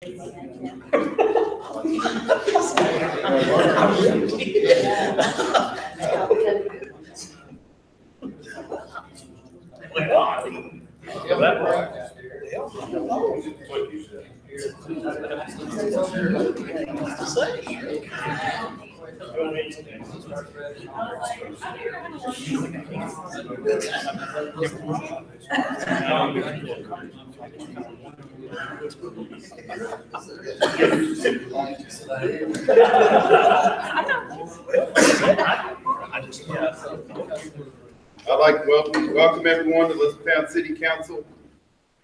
I'd like to welcome everyone to Elizabethtown City Council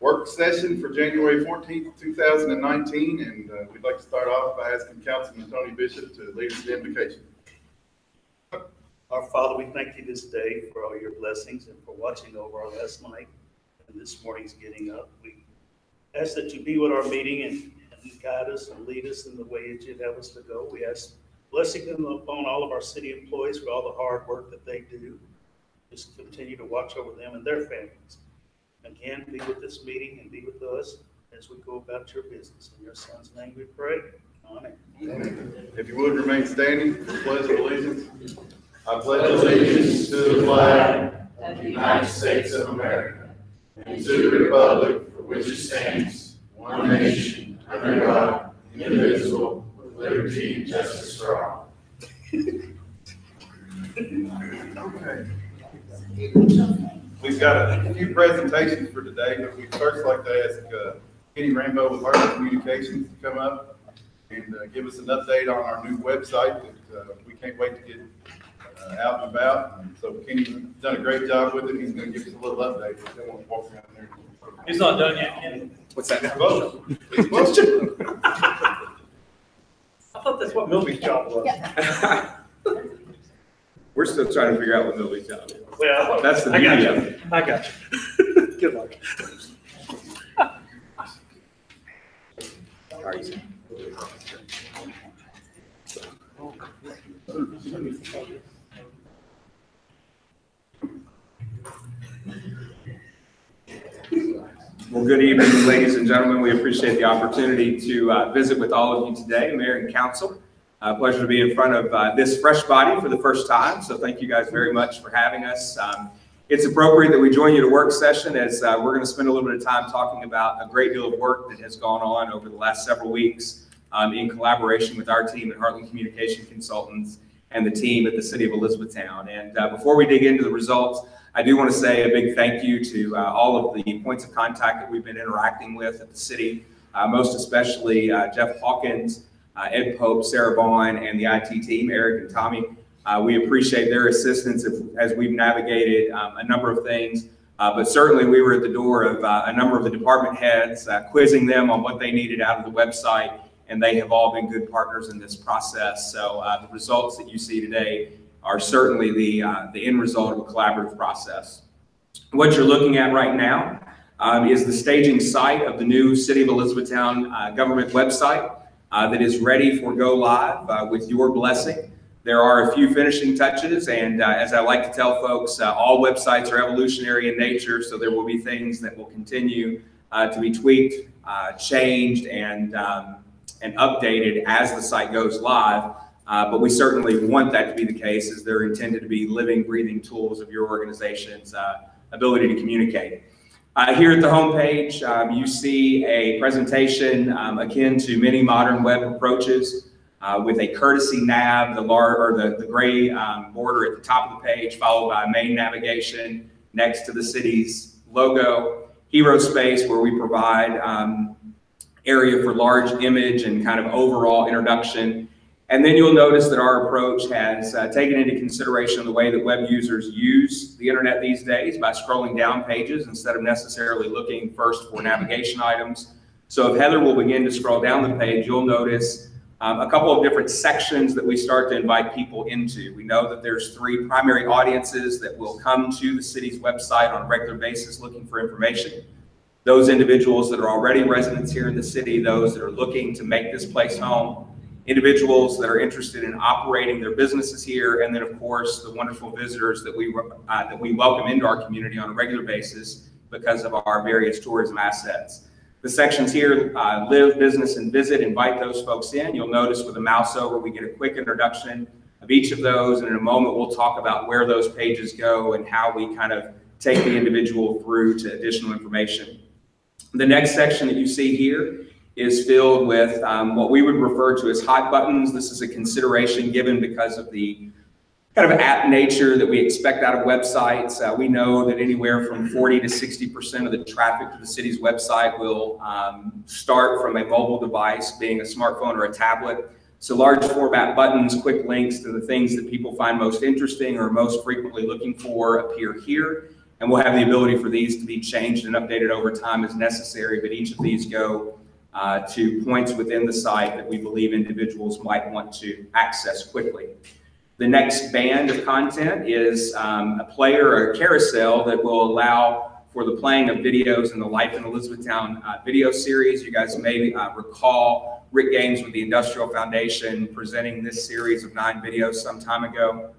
work session for January 14th, 2019. And we'd like to start off by asking Councilman Tony Bishop to lead us in invocation. Our Father, we thank you this day for all your blessings and for watching over our last night and this morning's getting up. We ask that you be with our meeting and guide us and lead us in the way that you'd have us to go. We ask blessing them upon all of our city employees for all the hard work that they do. Just continue to watch over them and their families. Again, be with this meeting and be with us as we go about your business. In your son's name we pray. Amen. Amen. If you would remain standing for the Pledge of Allegiance. I pledge allegiance to the flag of the United States of America and to the republic for which it stands, one nation, under God, indivisible, with liberty and justice for all. Okay. We've got a few presentations for today, but we'd first like to ask Kenny Rambo with Heartland Communications to come up and give us an update on our new website that we can't wait to get out and about. And so Kenny's done a great job with it. He's going to give us a little update. They want to walk around there. He's not done yet, Kenny. What's that? I thought that's what Milby's job was. Yeah. We're still trying to figure out what Milby's job is. Well, That's the beauty of it. I got you. Good luck. How are you? Well, good evening, ladies and gentlemen. We appreciate the opportunity to visit with all of you today, Mayor and Council. Pleasure to be in front of this fresh body for the first time. So thank you guys very much for having us. It's appropriate that we join you to work session as we're going to spend a little bit of time talking about a great deal of work that has gone on over the last several weeks in collaboration with our team at Heartland Communication Consultants and the team at the City of Elizabethtown. And before we dig into the results, I do want to say a big thank you to all of the points of contact that we've been interacting with at the city, most especially Jeff Hawkins, Ed Pope, Sarah Vaughn, and the IT team, Eric and Tommy. We appreciate their assistance as we've navigated a number of things, but certainly we were at the door of a number of the department heads, quizzing them on what they needed out of the website, and they have all been good partners in this process. So the results that you see today are certainly the end result of a collaborative process. What you're looking at right now is the staging site of the new City of Elizabethtown government website that is ready for go live with your blessing. There are a few finishing touches, and as I like to tell folks, all websites are evolutionary in nature, so there will be things that will continue to be tweaked, changed, and updated as the site goes live. But we certainly want that to be the case, as they're intended to be living, breathing tools of your organization's ability to communicate. Here at the homepage, you see a presentation akin to many modern web approaches with a courtesy nav, the gray border at the top of the page, followed by main navigation next to the city's logo, hero space where we provide area for large image and kind of overall introduction. And then you'll notice that our approach has taken into consideration the way that web users use the internet these days by scrolling down pages instead of necessarily looking first for navigation items. So if Heather will begin to scroll down the page, you'll notice a couple of different sections that we start to invite people into. We know that there's 3 primary audiences that will come to the city's website on a regular basis looking for information. Those individuals that are already residents here in the city, those that are looking to make this place home, individuals that are interested in operating their businesses here, and then of course the wonderful visitors that we welcome into our community on a regular basis because of our various tourism assets. The sections here, live, business, and visit, invite those folks in. You'll notice with a mouse over, we get a quick introduction of each of those. And in a moment, we'll talk about where those pages go and how we kind of take the individual through to additional information. The next section that you see here is filled with what we would refer to as hot buttons. This is a consideration given because of the kind of app nature that we expect out of websites. We know that anywhere from 40 to 60% of the traffic to the city's website will start from a mobile device, being a smartphone or a tablet. So large format buttons, quick links to the things that people find most interesting or most frequently looking for appear here. And we'll have the ability for these to be changed and updated over time as necessary, but each of these go to points within the site that we believe individuals might want to access quickly. The next band of content is a player or a carousel that will allow for the playing of videos in the Life in Elizabethtown video series. You guys may recall Rick Gaines with the Industrial Foundation presenting this series of 9 videos some time ago.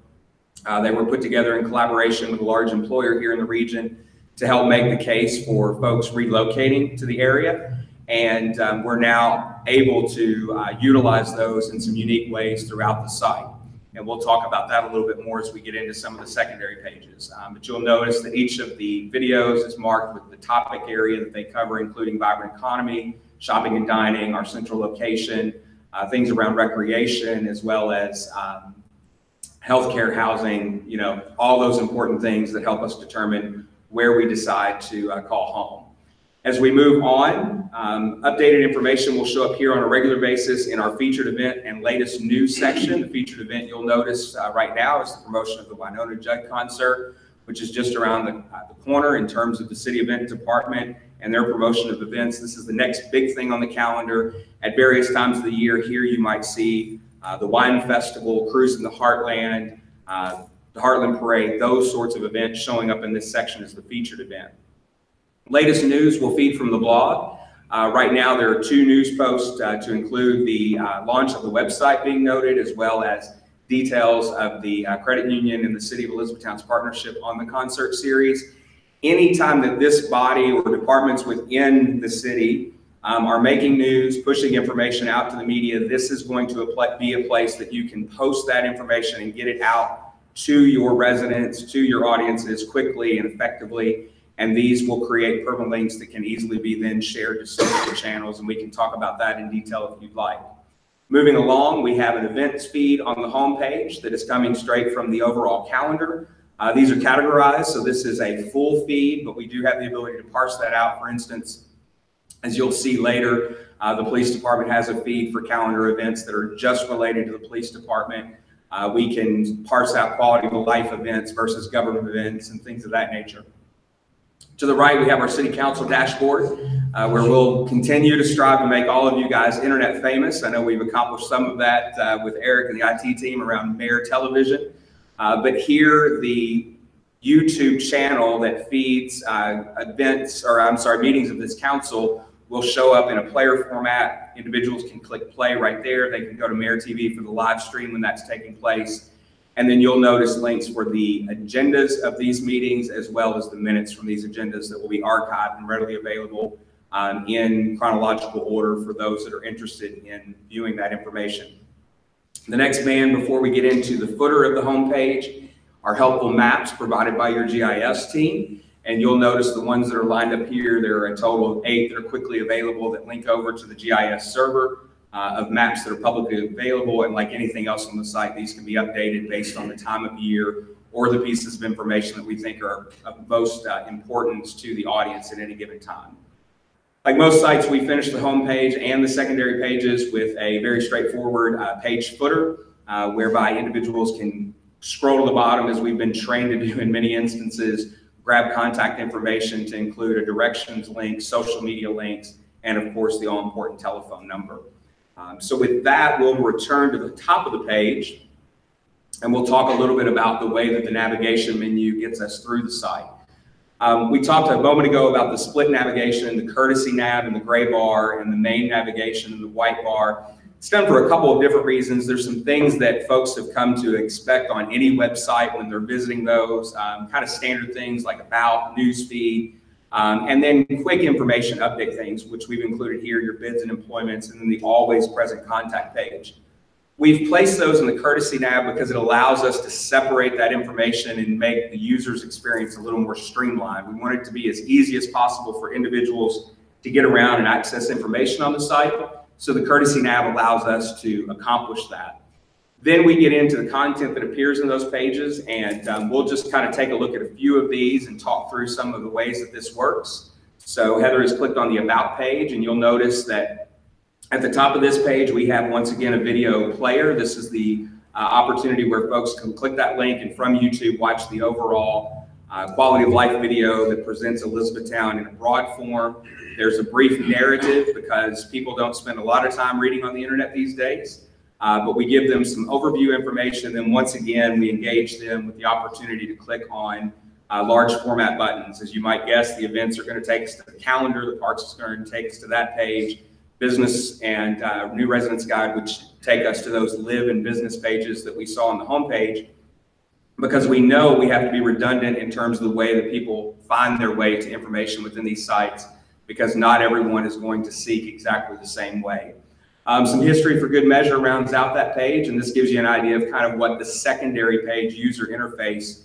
They were put together in collaboration with a large employer here in the region to help make the case for folks relocating to the area. And we're now able to utilize those in some unique ways throughout the site. And we'll talk about that a little bit more as we get into some of the secondary pages. But you'll notice that each of the videos is marked with the topic area that they cover, including vibrant economy, shopping and dining, our central location, things around recreation, as well as healthcare, housing, you know, all those important things that help us determine where we decide to call home. As we move on, updated information will show up here on a regular basis in our featured event and latest news section. The featured event you'll notice right now is the promotion of the Wynonna Judd concert, which is just around the corner in terms of the city event department and their promotion of events. This is the next big thing on the calendar. At various times of the year here, you might see the Wine Festival, Cruise in the Heartland, the Heartland Parade, those sorts of events showing up in this section as the featured event. Latest news will feed from the blog. Right now, there are 2 news posts to include the launch of the website being noted, as well as details of the credit union and the City of Elizabethtown's partnership on the concert series. Anytime that this body or departments within the city are making news, pushing information out to the media, this is going to be a place that you can post that information and get it out to your residents, to your audiences quickly and effectively. And these will create permalinks that can easily be then shared to social channels, and we can talk about that in detail if you'd like. Moving along, we have an events feed on the homepage that is coming straight from the overall calendar. These are categorized, so this is a full feed, but we do have the ability to parse that out. For instance, as you'll see later, the police department has a feed for calendar events that are just related to the police department. We can parse out quality of life events versus government events and things of that nature. To the right, we have our city council dashboard, where we'll continue to strive to make all of you guys internet famous. I know we've accomplished some of that with Eric and the IT team around Mayor Television. But here, the YouTube channel that feeds meetings of this council will show up in a player format. Individuals can click play right there. They can go to Mayor TV for the live stream when that's taking place. And then you'll notice links for the agendas of these meetings, as well as the minutes from these agendas that will be archived and readily available in chronological order for those that are interested in viewing that information. The next band, before we get into the footer of the homepage, are helpful maps provided by your GIS team. And you'll notice the ones that are lined up here, there are a total of 8 that are quickly available that link over to the GIS server of maps that are publicly available. And like anything else on the site, these can be updated based on the time of year or the pieces of information that we think are of most importance to the audience at any given time. Like most sites, we finish the homepage and the secondary pages with a very straightforward page footer, whereby individuals can scroll to the bottom, as we've been trained to do in many instances, grab contact information to include a directions link, social media links, and of course the all-important telephone number. So with that, we'll return to the top of the page, and we'll talk a little bit about the way that the navigation menu gets us through the site. We talked a moment ago about the split navigation, the courtesy nav and the gray bar, and the main navigation and the white bar. It's done for a couple of different reasons. There's some things that folks have come to expect on any website when they're visiting those, kind of standard things like about, newsfeed, And then quick information update things, which we've included here, your bids and employments, and then the always present contact page. We've placed those in the courtesy nav because it allows us to separate that information and make the user's experience a little more streamlined. We want it to be as easy as possible for individuals to get around and access information on the site. So the courtesy nav allows us to accomplish that. Then we get into the content that appears in those pages, and we'll just kind of take a look at a few of these and talk through some of the ways that this works. So Heather has clicked on the About page, and you'll notice that at the top of this page, we have, once again, a video player. This is the opportunity where folks can click that link and from YouTube watch the overall quality of life video that presents Elizabethtown in a broad form. There's a brief narrative because people don't spend a lot of time reading on the internet these days, but we give them some overview information. And then once again, we engage them with the opportunity to click on large format buttons. As you might guess, the events are going to take us to the calendar, the parks is going to take us to that page, business and new residence guide, which take us to those live and business pages that we saw on the homepage, because we know we have to be redundant in terms of the way that people find their way to information within these sites, because not everyone is going to seek exactly the same way. Some history for good measure rounds out that page, and this gives you an idea of kind of what the secondary page user interface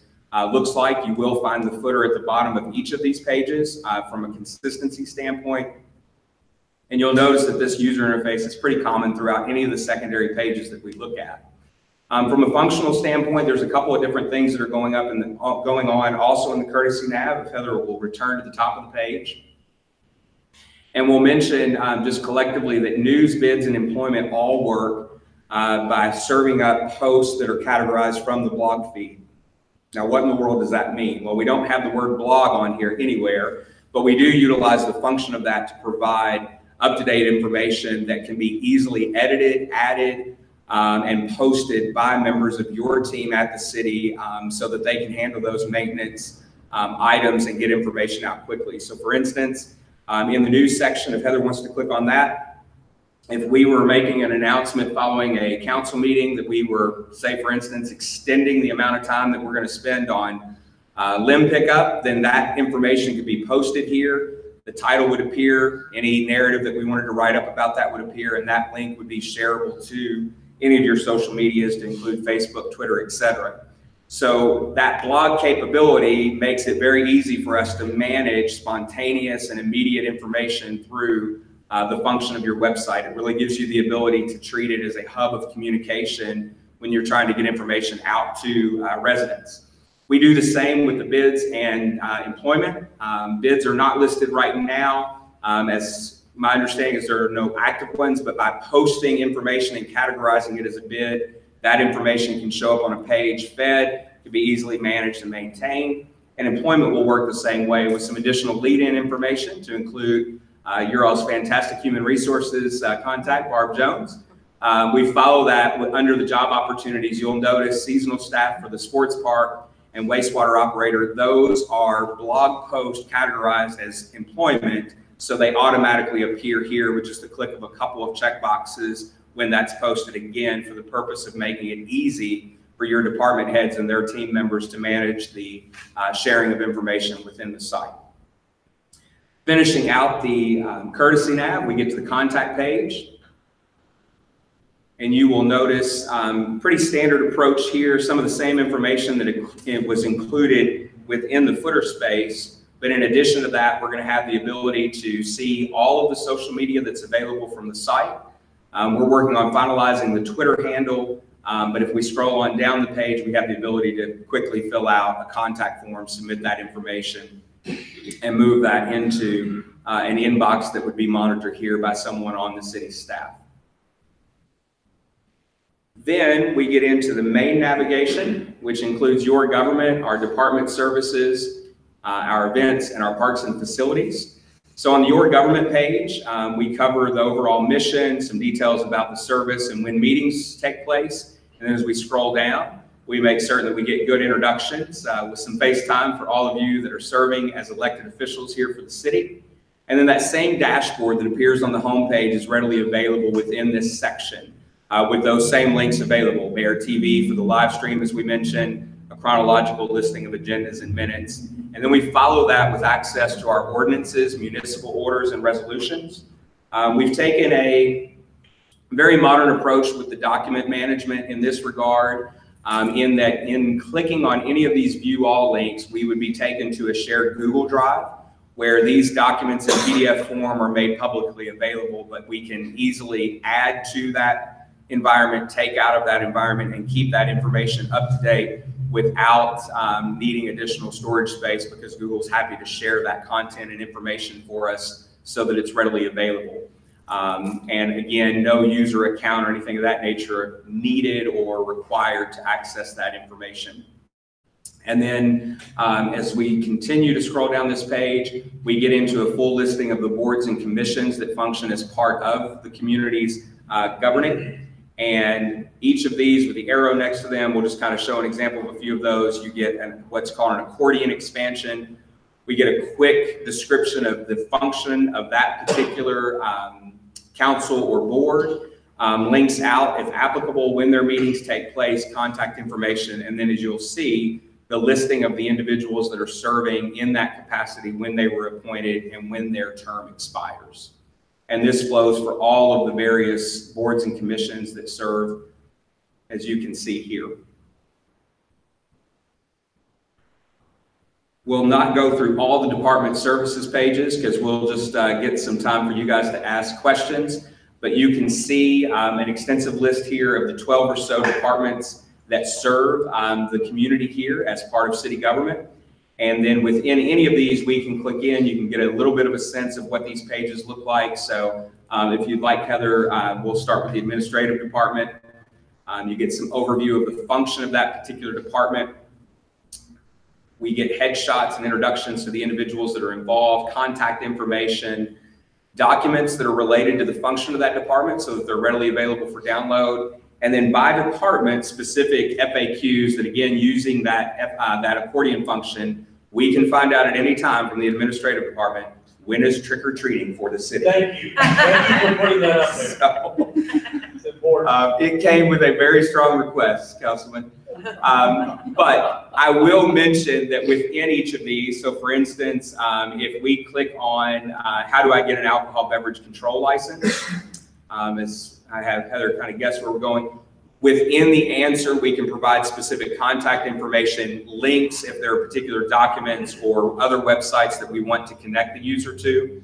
looks like. You will find the footer at the bottom of each of these pages from a consistency standpoint. And you'll notice that this user interface is pretty common throughout any of the secondary pages that we look at. From a functional standpoint, there's a couple of different things that are going on also in the courtesy nav. If Heather will return to the top of the page. And we'll mention just collectively that news, bids, and employment all work by serving up posts that are categorized from the blog feed. Now, what in the world does that mean? Well, we don't have the word blog on here anywhere, but we do utilize the function of that to provide up-to-date information that can be easily edited, added, and posted by members of your team at the city so that they can handle those maintenance items and get information out quickly. So for instance, in the news section, if Heather wants to click on that, if we were making an announcement following a council meeting that we were, say for instance, extending the amount of time that we're going to spend on limb pickup, then that information could be posted here. The title would appear, any narrative that we wanted to write up about that would appear, and that link would be shareable to any of your social medias to include Facebook, Twitter, etc. So that blog capability makes it very easy for us to manage spontaneous and immediate information through the function of your website. It really gives you the ability to treat it as a hub of communication when you're trying to get information out to residents. We do the same with the bids and employment. Bids are not listed right now. As my understanding is there are no active ones, but by posting information and categorizing it as a bid, that information can show up on a page fed, can be easily managed and maintained. And employment will work the same way with some additional lead-in information to include your all's fantastic human resources contact, Barb Jones. We follow that under the job opportunities. You'll notice seasonal staff for the sports park and wastewater operator. Those are blog posts categorized as employment, so they automatically appear here with just a click of a couple of check boxes when that's posted, again for the purpose of making it easy for your department heads and their team members to manage the sharing of information within the site. Finishing out the courtesy nav, we get to the contact page. And you will notice pretty standard approach here, some of the same information that it was included within the footer space. But in addition to that, we're going to have the ability to see all of the social media that's available from the site. We're working on finalizing the Twitter handle, but if we scroll on down the page, we have the ability to quickly fill out a contact form, submit that information, and move that into an inbox that would be monitored here by someone on the city staff. Then we get into the main navigation, which includes your government, our department services, our events, and our parks and facilities. So on the Your Government page, we cover the overall mission, some details about the service and when meetings take place. And then as we scroll down, we make certain that we get good introductions with some face time for all of you that are serving as elected officials here for the city. And then that same dashboard that appears on the homepage is readily available within this section with those same links available. Mayor TV for the live stream, as we mentioned, a chronological listing of agendas and minutes. And then we follow that with access to our ordinances, municipal orders, and resolutions. We've taken a very modern approach with the document management in this regard, in that in clicking on any of these view all links, we would be taken to a shared Google Drive where these documents in PDF form are made publicly available, but we can easily add to that environment, take out of that environment, and keep that information up to date without needing additional storage space, because Google's happy to share that content and information for us so that it's readily available. And again, no user account or anything of that nature needed or required to access that information. And then as we continue to scroll down this page, we get into a full listing of the boards and commissions that function as part of the community's governing. And each of these with the arrow next to them, we'll just kind of show an example of a few of those. You get what's called an accordion expansion. We get a quick description of the function of that particular council or board, links out, if applicable, when their meetings take place, contact information, and then as you'll see, the listing of the individuals that are serving in that capacity, when they were appointed, and when their term expires. And this flows for all of the various boards and commissions that serve, as you can see here. We'll not go through all the department services pages because we'll just get some time for you guys to ask questions. But you can see an extensive list here of the 12 or so departments that serve the community here as part of city government. And then within any of these, we can click in. You can get a little bit of a sense of what these pages look like. So if you'd like, Heather, we'll start with the administrative department. You get some overview of the function of that particular department. We get headshots and introductions to the individuals that are involved, contact information, documents that are related to the function of that department so that they're readily available for download. And then by department, specific FAQs that, again, using that accordion function, we can find out at any time from the administrative department, when is trick-or-treating for the city? Thank you. Thank you for putting that up there. So, It's important. it came with a very strong request, Councilman. But I will mention that within each of these, so for instance, if we click on how do I get an alcohol beverage control license, as I have Heather kind of guess where we're going, within the answer, we can provide specific contact information, links if there are particular documents or other websites that we want to connect the user to.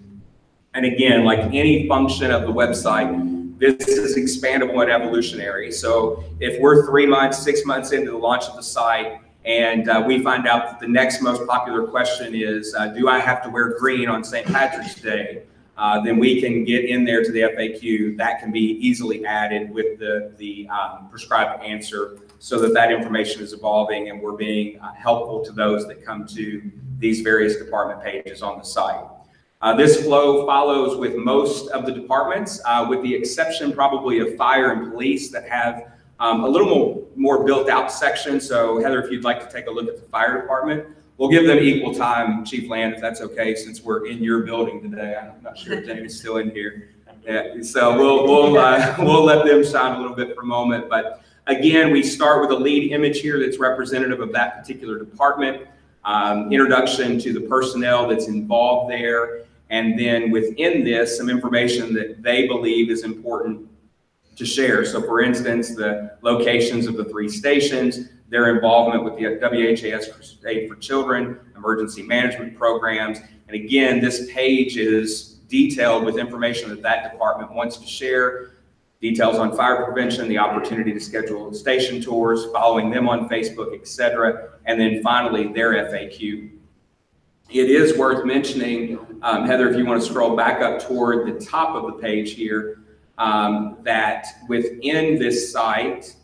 And again, like any function of the website, this is expandable and evolutionary. So if we're 3 months, 6 months into the launch of the site, and we find out that the next most popular question is, do I have to wear green on St. Patrick's Day? Then we can get in there to the FAQ. That can be easily added with the prescribed answer so that that information is evolving and we're being helpful to those that come to these various department pages on the site. This flow follows with most of the departments, with the exception probably of fire and police that have a little more built out section. So Heather, if you'd like to take a look at the fire department, we'll give them equal time, Chief Land, if that's okay, since we're in your building today. I'm not sure if Jamie's still in here. Yeah, so we'll let them shine a little bit for a moment. But again, we start with a lead image here that's representative of that particular department, introduction to the personnel that's involved there, and then within this, some information that they believe is important to share. So for instance, the locations of the 3 stations, their involvement with the WHAS Crusade for Children, emergency management programs. And again, this page is detailed with information that that department wants to share, details on fire prevention, the opportunity to schedule station tours, following them on Facebook, etc. And then finally, their FAQ. It is worth mentioning, Heather, if you want to scroll back up toward the top of the page here, that within this site,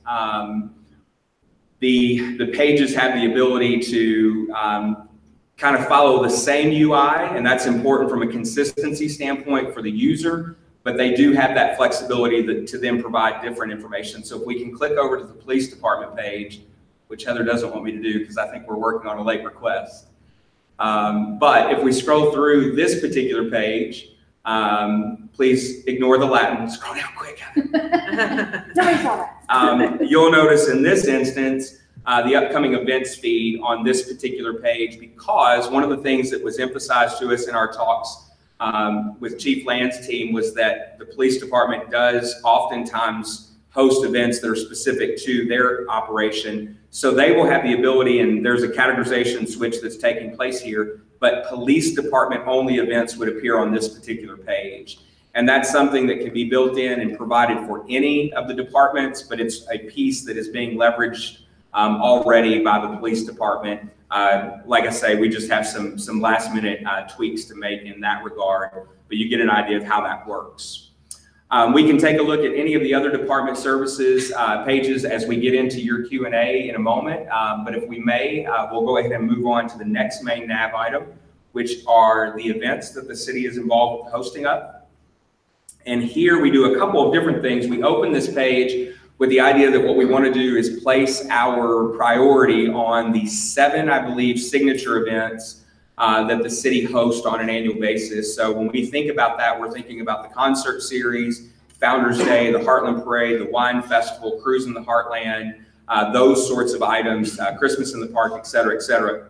the pages have the ability to kind of follow the same UI, and that's important from a consistency standpoint for the user, but they do have that flexibility to then provide different information. So if we can click over to the police department page, which Heather doesn't want me to do because I think we're working on a late request. But if we scroll through this particular page, please ignore the Latin. Scroll down quick. You'll notice in this instance, the upcoming events feed on this particular page, because one of the things that was emphasized to us in our talks with Chief Land's team was that the police department does oftentimes host events that are specific to their operation. So they will have the ability, and there's a categorization switch that's taking place here, but police department only events would appear on this particular page. And that's something that can be built in and provided for any of the departments, but it's a piece that is being leveraged already by the police department. Like I say, we just have some last minute tweaks to make in that regard, but you get an idea of how that works. We can take a look at any of the other department services pages as we get into your Q&A in a moment. But if we may, we'll go ahead and move on to the next main nav item, which are the events that the city is involved with hosting of. And here we do a couple of different things. We open this page with the idea that what we want to do is place our priority on the 7, I believe, signature events that the city hosts on an annual basis. So when we think about that, we're thinking about the concert series, Founders Day, the Heartland Parade, the Wine Festival, Cruise in the Heartland, those sorts of items, Christmas in the Park, et cetera, et cetera.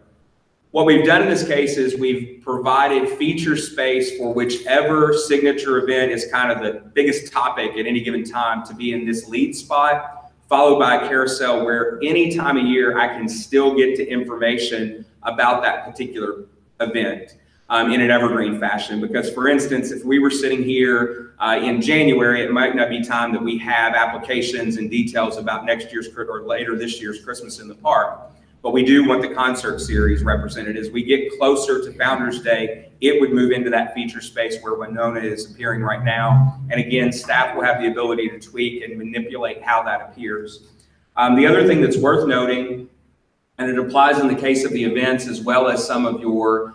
What we've done in this case is we've provided feature space for whichever signature event is kind of the biggest topic at any given time to be in this lead spot, followed by a carousel where any time of year I can still get to information about that particular event in an evergreen fashion. Because for instance, if we were sitting here in January, it might not be time that we have applications and details about next year's or later this year's Christmas in the Park. But we do want the concert series represented. As we get closer to Founders Day, it would move into that feature space where Winona is appearing right now. And again, staff will have the ability to tweak and manipulate how that appears. The other thing that's worth noting, and it applies in the case of the events as well as some of your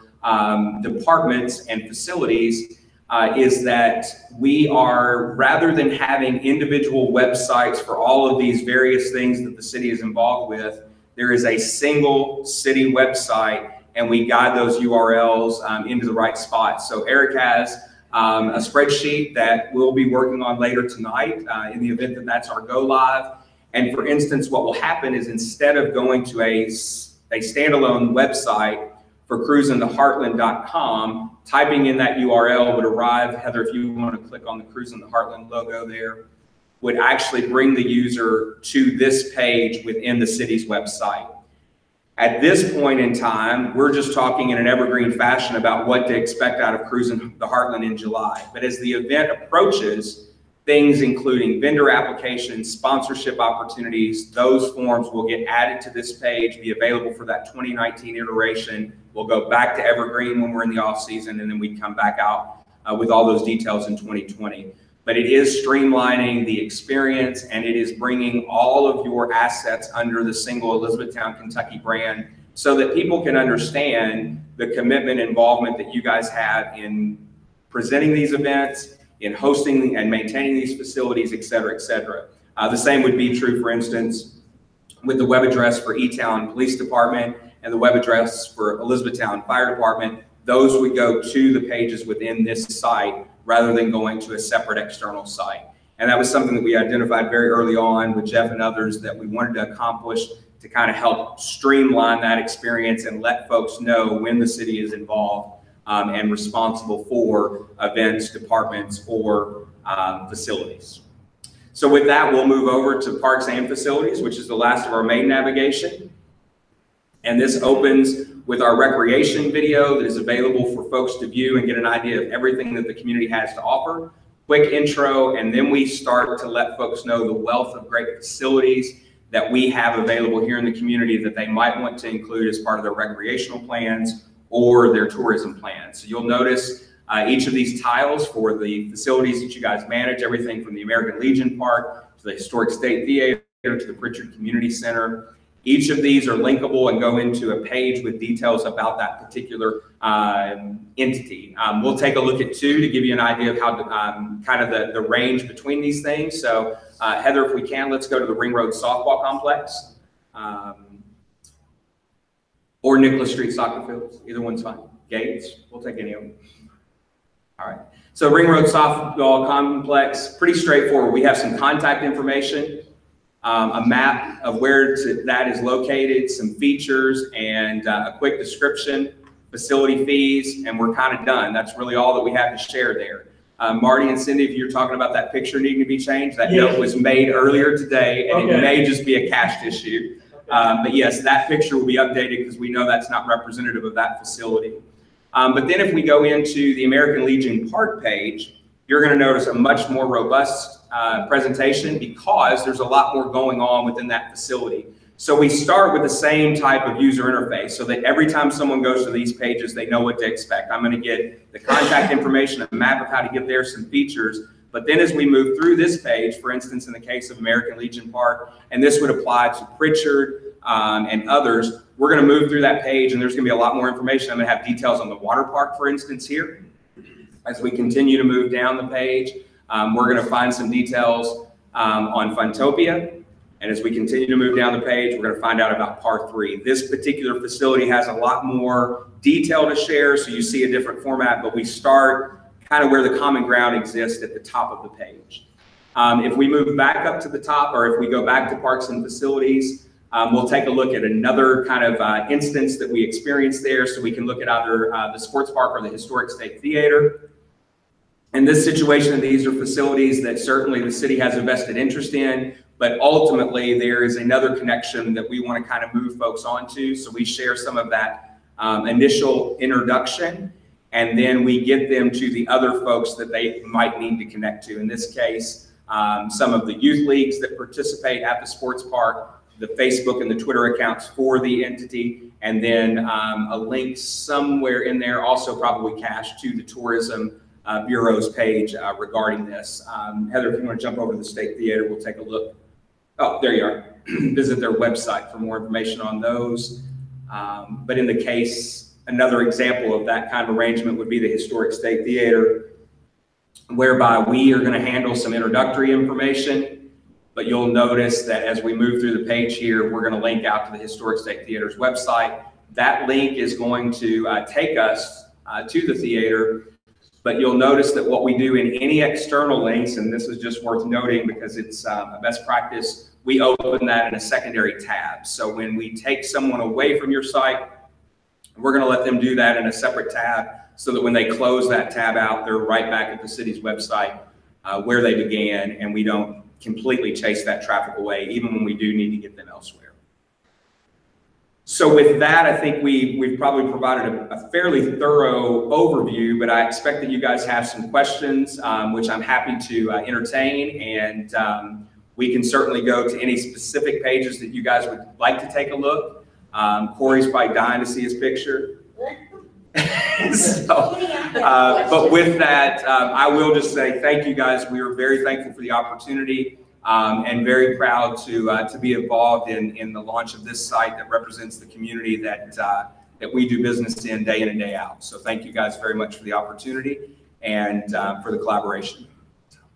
departments and facilities, is that we are, rather than having individual websites for all of these various things that the city is involved with, there is a single city website, and we guide those URLs into the right spot. So Eric has a spreadsheet that we'll be working on later tonight in the event that that's our go live. And for instance, what will happen is instead of going to a standalone website for cruiseintheheartland.com, typing in that URL would arrive. Heather, if you want to click on the Cruise in the Heartland logo there, would actually bring the user to this page within the city's website. At this point in time, we're just talking in an evergreen fashion about what to expect out of Cruising the Heartland in July. But as the event approaches, things including vendor applications, sponsorship opportunities, those forms will get added to this page, be available for that 2019 iteration. We'll go back to evergreen when we're in the off season, and then we come back out with all those details in 2020. But it is streamlining the experience, and it is bringing all of your assets under the single Elizabethtown, Kentucky brand so that people can understand the commitment and involvement that you guys have in presenting these events, in hosting and maintaining these facilities, et cetera, et cetera. The same would be true, for instance, with the web address for E-Town Police Department and the web address for Elizabethtown Fire Department. Those would go to the pages within this site rather than going to a separate external site. And that was something that we identified very early on with Jeff and others that we wanted to accomplish to kind of help streamline that experience and let folks know when the city is involved and responsible for events, departments, or facilities. So with that, we'll move over to parks and facilities, which is the last of our main navigation. And this opens with our recreation video that is available for folks to view and get an idea of everything that the community has to offer. Quick intro, and then we start to let folks know the wealth of great facilities that we have available here in the community that they might want to include as part of their recreational plans or their tourism plans. So you'll notice each of these tiles for the facilities that you guys manage, everything from the American Legion Park to the Historic State Theater to the Pritchard Community Center. Each of these are linkable and go into a page with details about that particular entity. We'll take a look at two to give you an idea of how kind of the range between these things. So Heather, if we can, let's go to the Ring Road Softball Complex or Nicholas Street Soccer Fields. Either one's fine. Gates, we'll take any of them. All right. So Ring Road Softball Complex, pretty straightforward. We have some contact information a map of where that is located, some features, and a quick description, facility fees, and we're kind of done. That's really all that we have to share there. Marty and Cindy, if you're talking about that picture needing to be changed, that note was made earlier today, and it may just be a cached issue. But yes, that picture will be updated because we know that's not representative of that facility. But then if we go into the American Legion Park page, you're going to notice a much more robust presentation because there's a lot more going on within that facility. So we start with the same type of user interface so that every time someone goes to these pages, they know what to expect. I'm going to get the contact information, a map of how to get there, some features. But then as we move through this page, for instance, in the case of American Legion Park, and this would apply to Pritchard and others, we're going to move through that page and there's going to be a lot more information. I'm going to have details on the water park, for instance, here. As we continue to move down the page, we're going to find some details on Funtopia. And as we continue to move down the page, we're going to find out about Par 3. This particular facility has a lot more detail to share, so you see a different format, but we start kind of where the common ground exists at the top of the page. If we move back up to the top, or if we go back to Parks and Facilities, we'll take a look at another kind of instance that we experienced there, so we can look at either the sports park or the Historic State Theater. In this situation, these are facilities that certainly the city has a vested interest in, but ultimately there is another connection that we want to kind of move folks onto. So we share some of that initial introduction, and then we get them to the other folks that they might need to connect to. In this case, some of the youth leagues that participate at the sports park, the Facebook and the Twitter accounts for the entity, and then a link somewhere in there, also probably cached, to the Tourism Bureau's page regarding this. Heather, if you want to jump over to the State Theater, we'll take a look. Oh, there you are. Visit their website for more information on those. But in the case, another example of that kind of arrangement would be the Historic State Theater, whereby we are going to handle some introductory information, but you'll notice that as we move through the page here, we're going to link out to the Historic State Theater's website. That link is going to take us to the theater. But you'll notice that what we do in any external links, and this is just worth noting because it's a best practice, we open that in a secondary tab. So when we take someone away from your site, we're going to let them do that in a separate tab so that when they close that tab out, they're right back at the city's website where they began, and we don't completely chase that traffic away, even when we do need to get them elsewhere. So with that, I think we've probably provided a fairly thorough overview, but I expect that you guys have some questions, which I'm happy to entertain, and we can certainly go to any specific pages that you guys would like to take a look. Corey's probably dying to see his picture. But with that, I will just say thank you guys. We are very thankful for the opportunity. And very proud to be involved in the launch of this site that represents the community that we do business in and day out. So thank you guys very much for the opportunity and for the collaboration.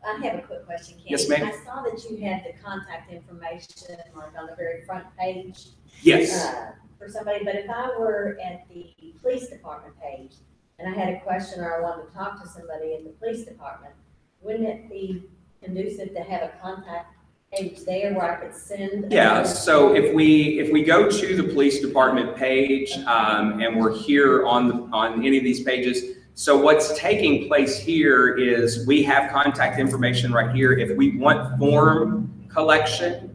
I have a quick question, Kenny. Yes, ma'am. I saw that you had the contact information like on the very front page. Yes. For somebody, but if I were at the police department page and I had a question or I wanted to talk to somebody in the police department, wouldn't it be conducive to have a contact page there where I could send? Yeah, so if we go to the police department page and we're here on any of these pages, so what's taking place here is we have contact information right here. If we want form collection,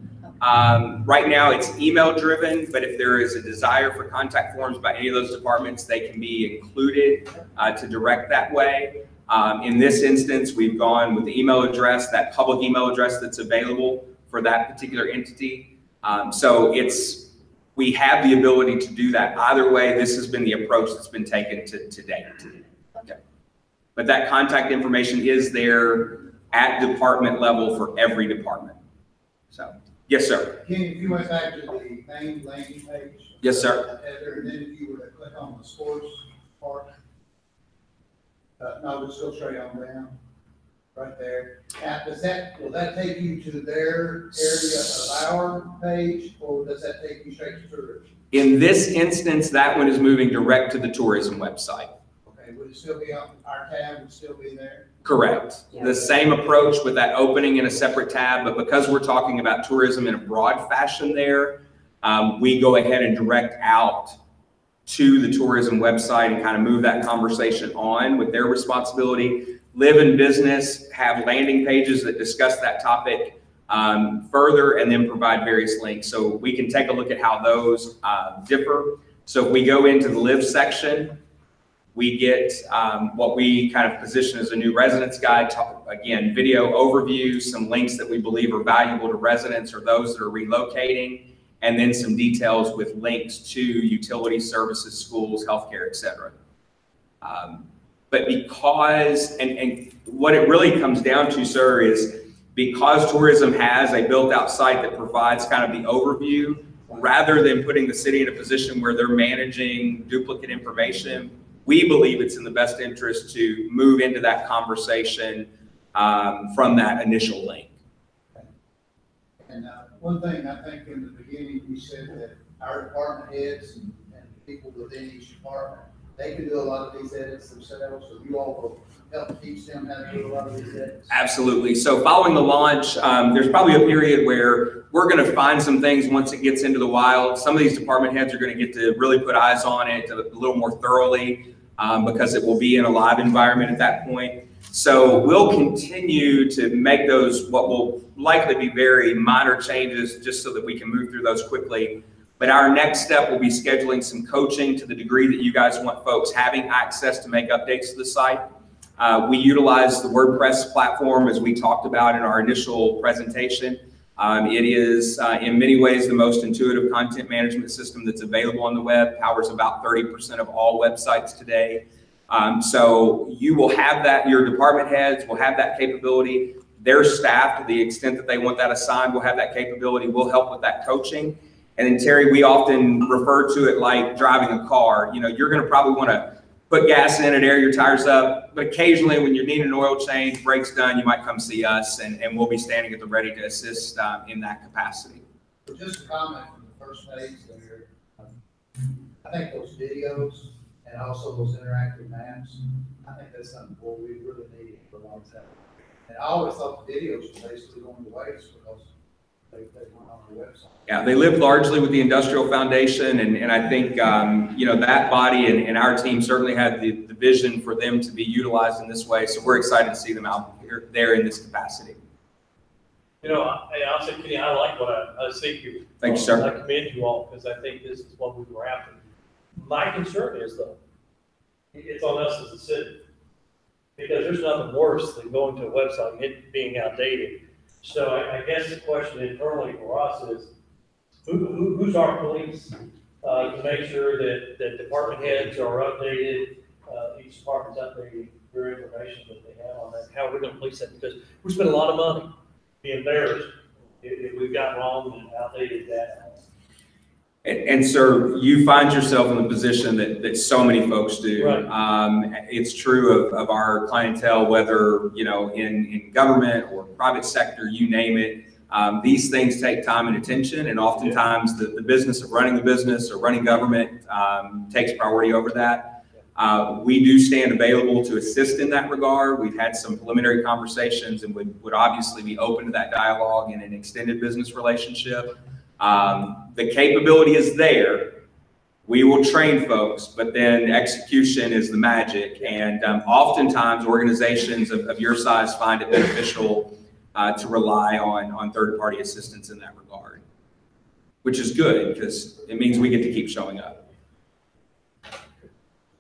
right now it's email driven, but if there is a desire for contact forms by any of those departments, they can be included to direct that way. In this instance, we've gone with the email address, that public email address that's available for that particular entity. So we have the ability to do that either way. This has been the approach that's been taken to date. Okay. But that contact information is there at department level for every department. So, yes, sir. Ken, if you went back to the main landing page. Yes, sir. And then if you were to click on the sports park, no, it's still straight on down, right there. Will that take you to their area of our page, or does that take you straight to tourism? In this instance, that one is moving direct to the tourism website. Okay, And would it still be on, our tab would still be there? Correct. The same approach with that opening in a separate tab, but because we're talking about tourism in a broad fashion there, we go ahead and direct out to the tourism website and kind of move that conversation on with their responsibility. Live and Business have landing pages that discuss that topic further and then provide various links. So we can take a look at how those differ. So if we go into the Live section, we get what we kind of position as a new residence guide, again, video overview, some links that we believe are valuable to residents or those that are relocating, and then some details with links to utility services, schools, healthcare, et cetera. But because, and what it really comes down to, sir, is because tourism has a built-out site that provides kind of the overview, rather than putting the city in a position where they're managing duplicate information, we believe it's in the best interest to move into that conversation from that initial link. And one thing, I think in the beginning, you said that our department heads and people within each department, they can do a lot of these edits themselves, so you all will help teach them how to do a lot of these edits. Absolutely. So following the launch, there's probably a period where we're going to find some things once it gets into the wild. Some of these department heads are going to get to really put eyes on it a little more thoroughly because it will be in a live environment at that point. So we'll continue to make those what will likely be very minor changes just so that we can move through those quickly. But our next step will be scheduling some coaching to the degree that you guys want folks having access to make updates to the site. We utilize the WordPress platform as we talked about in our initial presentation. It is in many ways the most intuitive content management system that's available on the web, powers about 30% of all websites today. So you will have that, your department heads will have that capability. Their staff, to the extent that they want that assigned, will have that capability. We'll help with that coaching. And then Terry, we often refer to it like driving a car. You know, you're going to probably want to put gas in it, air your tires up, but occasionally when you need an oil change, brakes done, you might come see us and we'll be standing at the ready to assist in that capacity. So just a comment from the first page there. I think those videos and also those interactive maps, I think that's something we really need for a long time. And I always thought the videos were basically going to waste because they went on the website. Yeah, they live largely with the Industrial Foundation, and I think you know, that body and our team certainly had the vision for them to be utilized in this way. So we're excited to see them out there in this capacity. You know, I'll say, Kenny, I like what I see you. Thank you, sir. I commend you all because I think this is what we were after. My concern is though, it's on us as a city because there's nothing worse than going to a website and it being outdated. So I guess the question internally for us is, who's our police to make sure that department heads are updated, each department's updating their information that they have on that, how we're going to police that, because we spend a lot of money, be embarrassed if we've got wrong and outdated data. And sir, you find yourself in the position that so many folks do. Right. It's true of our clientele, whether, you know, in government or private sector, you name it. These things take time and attention, and oftentimes the business of running the business or running government takes priority over that. We do stand available to assist in that regard. We've had some preliminary conversations and would obviously be open to that dialogue in an extended business relationship. The capability is there. We will train folks, but then execution is the magic. And oftentimes organizations of your size find it beneficial to rely on third-party assistance in that regard, which is good because it means we get to keep showing up.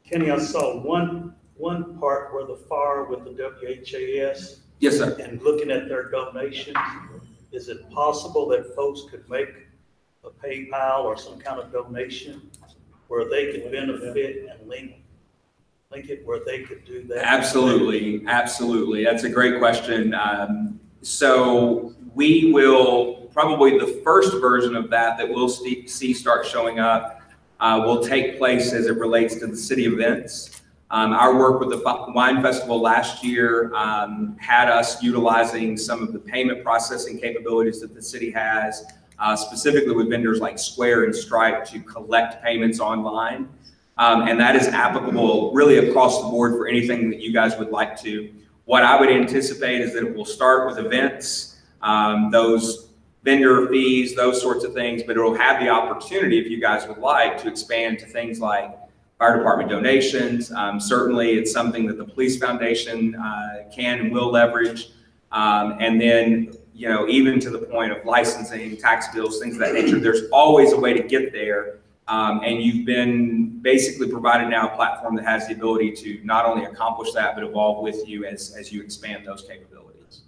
Kenny, I saw one part where the FAR with the WHAS. Yes, sir. And looking at their donations, is it possible that folks could make a PayPal or some kind of donation where they could benefit and link it where they could do that? Absolutely, absolutely. That's a great question. So we will probably the first version of that we'll see start showing up will take place as it relates to the city events. Our work with the Wine Festival last year had us utilizing some of the payment processing capabilities that the city has, specifically with vendors like Square and Stripe to collect payments online. And that is applicable really across the board for anything that you guys would like to. What I would anticipate is that it will start with events, those vendor fees, those sorts of things, but it'll have the opportunity, if you guys would like, to expand to things like fire department donations. Certainly it's something that the Police Foundation can and will leverage. And then, you know, even to the point of licensing, tax bills, things of that nature, there's always a way to get there. And you've been basically provided now a platform that has the ability to not only accomplish that, but evolve with you as you expand those capabilities.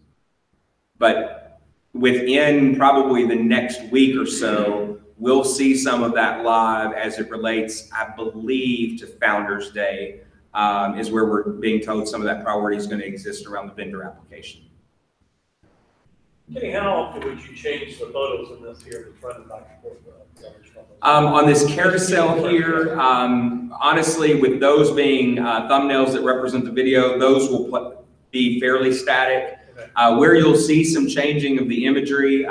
But within probably the next week or so, we'll see some of that live as it relates, I believe, to Founders Day, is where we're being told some of that priority is going to exist around the vendor application. Kenny, how often would you change the photos in this here to try to back and forth? On this carousel here, honestly, with those being thumbnails that represent the video, those will be fairly static. Okay. Where you'll see some changing of the imagery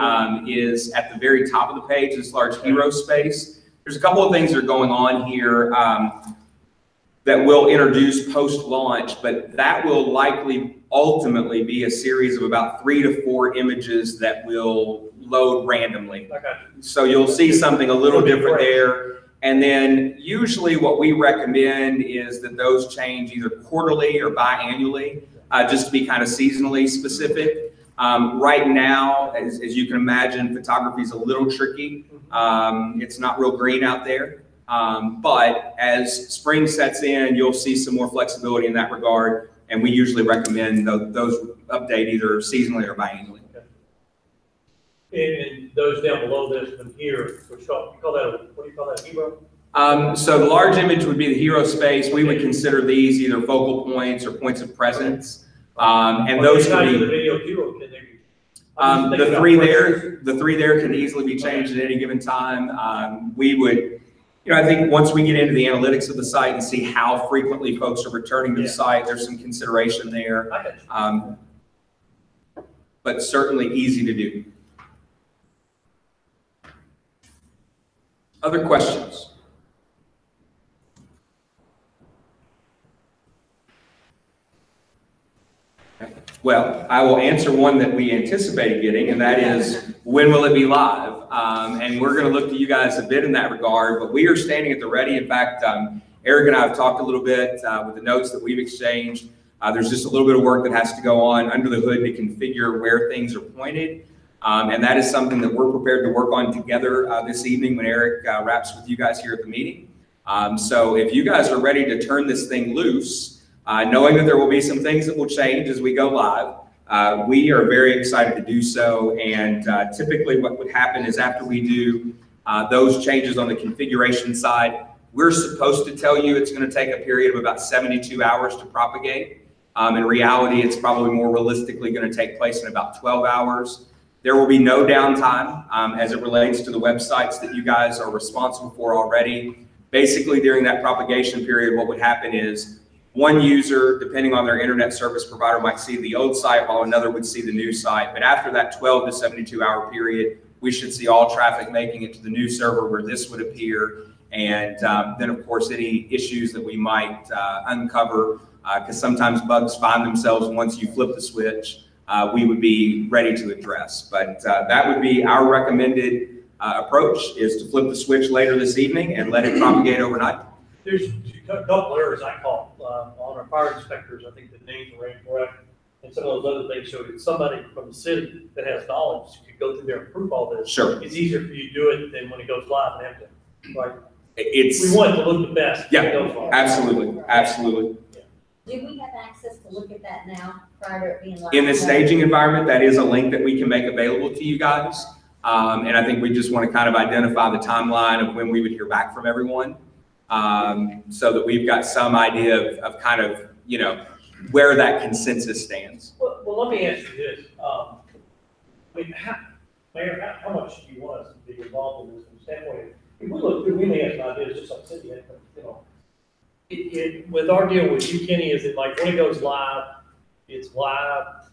is at the very top of the page, this large hero space. There's a couple of things that are going on here that we'll introduce post-launch, but that will likely ultimately be a series of about 3 to 4 images that will load randomly. Okay. So you'll see something a little different there. And then usually what we recommend is that those change either quarterly or biannually, just to be kind of seasonally specific. Right now, as you can imagine, photography is a little tricky. It's not real green out there. But as spring sets in, you'll see some more flexibility in that regard. And we usually recommend those update either seasonally or biannually. Okay. And those down below this one here, which you call that, what do you call that, hero? So the large image would be the hero space. We would consider these either focal points or points of presence. And those can be, the video hero, can they be? The three there can easily be changed at any given time. We would, you know, I think once we get into the analytics of the site and see how frequently folks are returning to the site, there's some consideration there. But certainly easy to do. Other questions? Well, I will answer one that we anticipated getting, and that is, when will it be live? And we're going to look to you guys a bit in that regard, but we are standing at the ready. In fact, Eric and I have talked a little bit with the notes that we've exchanged. There's just a little bit of work that has to go on under the hood to configure where things are pointed. And that is something that we're prepared to work on together this evening when Eric wraps with you guys here at the meeting. So if you guys are ready to turn this thing loose, knowing that there will be some things that will change as we go live, we are very excited to do so. And typically what would happen is after we do those changes on the configuration side, we're supposed to tell you it's going to take a period of about 72 hours to propagate. In reality, it's probably more realistically going to take place in about 12 hours. There will be no downtime as it relates to the websites that you guys are responsible for already. Basically, during that propagation period, what would happen is one user, depending on their internet service provider, might see the old site while another would see the new site. But after that 12 to 72 hour period, we should see all traffic making it to the new server where this would appear. And then, of course, any issues that we might uncover, because sometimes bugs find themselves once you flip the switch, we would be ready to address. But that would be our recommended approach, is to flip the switch later this evening and let it propagate overnight. There's a couple errors I caught on our fire inspectors. I think the names were incorrect and some of those other things. So if somebody from the city that has knowledge could go through there and prove all this, sure, it's easier for you to do it than when it goes live and have to, right? We want it to look the best. Yeah, absolutely, absolutely. Do we have access to look at that now prior to it being live? In the staging environment, that is a link that we can make available to you guys. And I think we just want to kind of identify the timeline of when we would hear back from everyone, so that we've got some idea of kind of, you know, where that consensus stands. Well, let me ask you this. I mean, Mayor, how much do you want us to be involved in this from the standpoint? If we look through, we may have some ideas, just like Cindy had, you know, with our deal with you, Kenny, is it like when it goes live, it's live.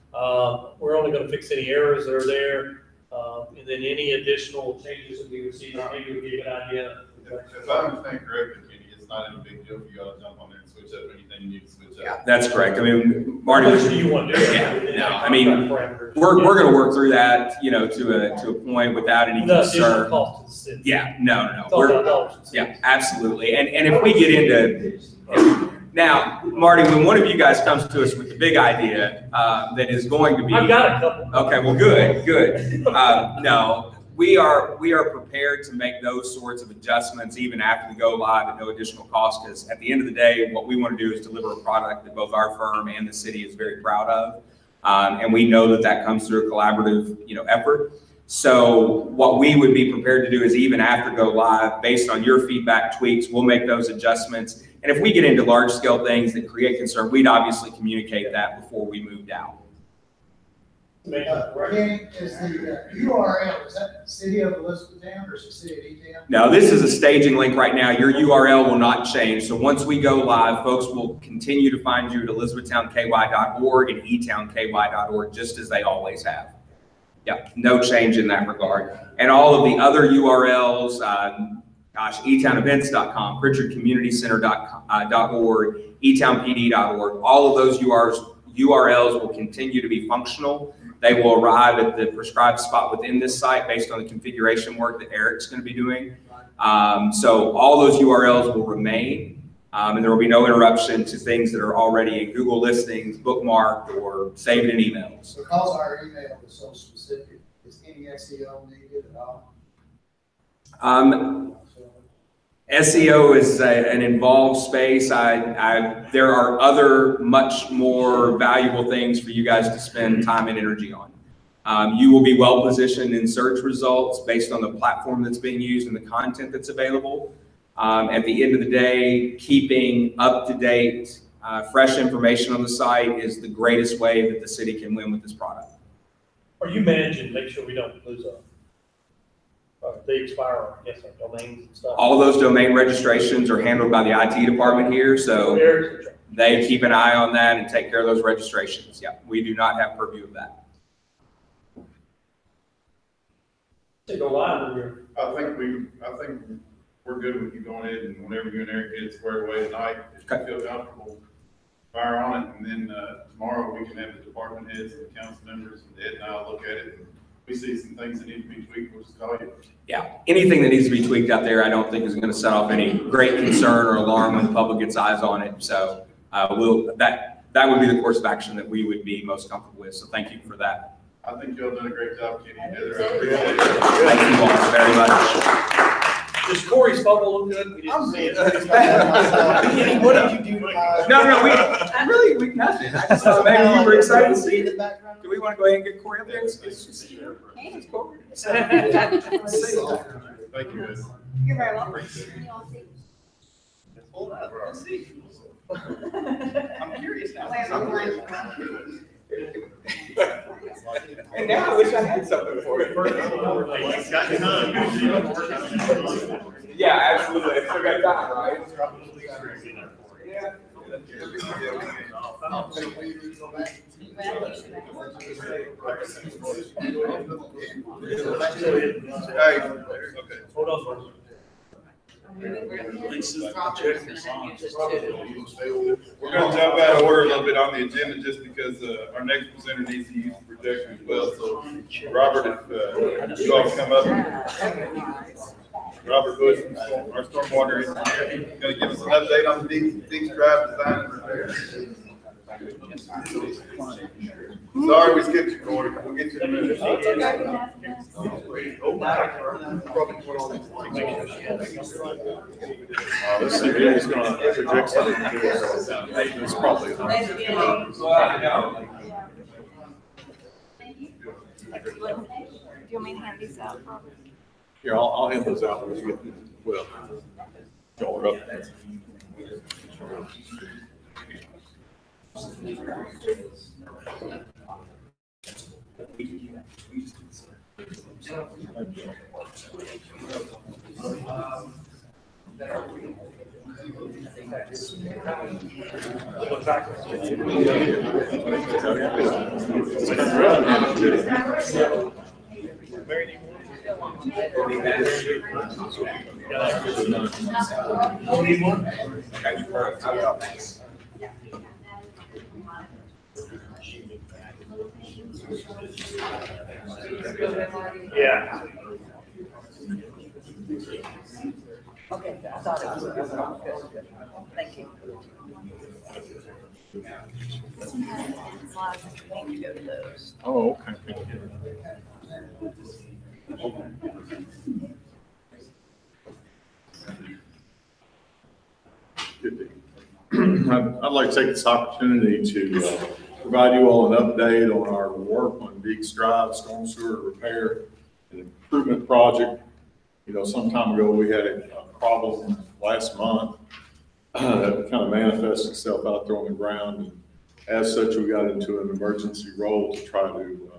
We're only going to fix any errors that are there. And then any additional changes that we receive, maybe would be a good idea. If I understand correctly, Kenny, it's not even a big deal for you all to jump on there and switch up anything you need to switch up. That's correct. I mean, Marty, What do you want to do? Yeah, no, I mean, Parameters. we're going to work through that, you know, to a point without any No additional concern. cost to the city. Yeah, no. It's all about dollars to the city. Yeah, absolutely. And if we get into, now, Marty, when one of you guys comes to us with the big idea, that is going to be. I've got a couple. Okay, well, good. No, we are prepared to make those sorts of adjustments even after we go live at no additional cost, because at the end of the day, what we want to do is deliver a product that both our firm and the city is very proud of. And we know that comes through a collaborative, you know, effort. So what we would be prepared to do is even after go live, based on your feedback, tweaks, we'll make those adjustments. And if we get into large scale things that create concern, we'd obviously communicate that before we moved out. Kenny, is the URL, is that City of Elizabethtown or is it City of E-Town? Now, this is a staging link right now. Your URL will not change. So once we go live, folks will continue to find you at elizabethtownky.org and etownky.org, just as they always have. Yeah, no change in that regard. And all of the other URLs, etownevents.com, pritchardcommunitycenter.org, etownpd.org, all of those URLs will continue to be functional. They will arrive at the prescribed spot within this site based on the configuration work that Eric's going to be doing. So all those URLs will remain, and there will be no interruption to things that are already in Google listings, bookmarked, or saved in emails. Because our email is so specific, is any SEO needed at all? SEO is an involved space. There are other much more valuable things for you guys to spend time and energy on. You will be well positioned in search results based on the platform that's being used and the content that's available. At the end of the day, keeping up to date, fresh information on the site is the greatest way that the city can win with this product. Are you managing, make sure we don't lose they expire, I guess, our domains and stuff? All of those domain registrations are handled by the IT department here, so they keep an eye on that and take care of those registrations. Yeah, we do not have purview of that. To go live with your. I think we're good with you going in, and whenever you and Eric get squared away tonight, if you feel comfortable, fire on it, and then tomorrow we can have the department heads and the council members and Ed and I'll look at it. And we see some things that need to be tweaked, we'll just call you. Yeah, anything that needs to be tweaked out there, I don't think is going to set off any great concern or alarm when the public gets eyes on it. So that would be the course of action that we would be most comfortable with. So thank you for that. I think you all done a great job, Kenny, Heather. I appreciate it. Thank you all very much. Does Corey's photo look good? We didn't see it. What did you do? No, we nothing. I just thought maybe you were excited to see it. Do we want to go ahead and get Corey up there? Thank you, Ed. You're very welcome. Hold up, let's see. I'm curious now. And now I wish I had something for it. Yeah, absolutely. I still got time, right? Yeah. Hey, okay. Hold on first. Lisa's projector's on. We're gonna jump out of order a little bit on the agenda just because our next presenter needs to use the projector as well. So Robert, if you all come up. Robert Bush, our stormwater engineer, gonna give us an update on the Deeks Drive design and repair. Sorry we skipped you, Corey. We'll get you in a minute. Let's see, he's gonna project something. It's probably. Do you want me to hand these out? Here, I'll hand those out when you get, well, y'all are up. Yeah. Okay, I thought it was good. Thank you. Slides, I need to go to those. Oh, okay. I'd like to take this opportunity to provide you all an update on our work on Deeks Drive storm sewer repair and improvement project. You know, some time ago, we had a problem last month that kind of manifested itself out there on the ground. And as such, we got into an emergency role to try to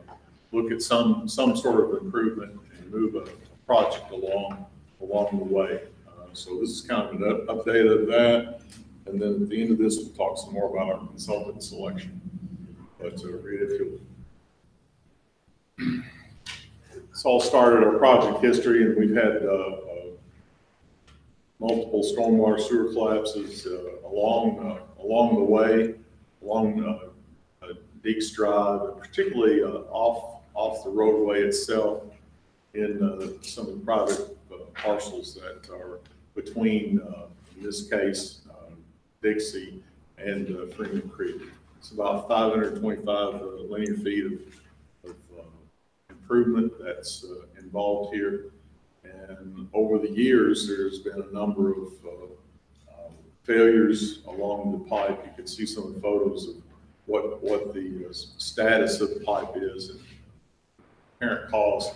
look at some sort of improvement and move a project along the way. So this is kind of an update of that. And then at the end of this, we'll talk some more about our consultant selection. But Rita, if you'll. This all started our project history, and we've had multiple stormwater sewer collapses along the way, along Deeks Drive, and particularly off the roadway itself in some of the private parcels that are between, in this case, Dixie and Freeman Creek. It's about 525 linear feet of improvement that's involved here. And over the years, there's been a number of failures along the pipe. You can see some of the photos of what the status of the pipe is and apparent cause.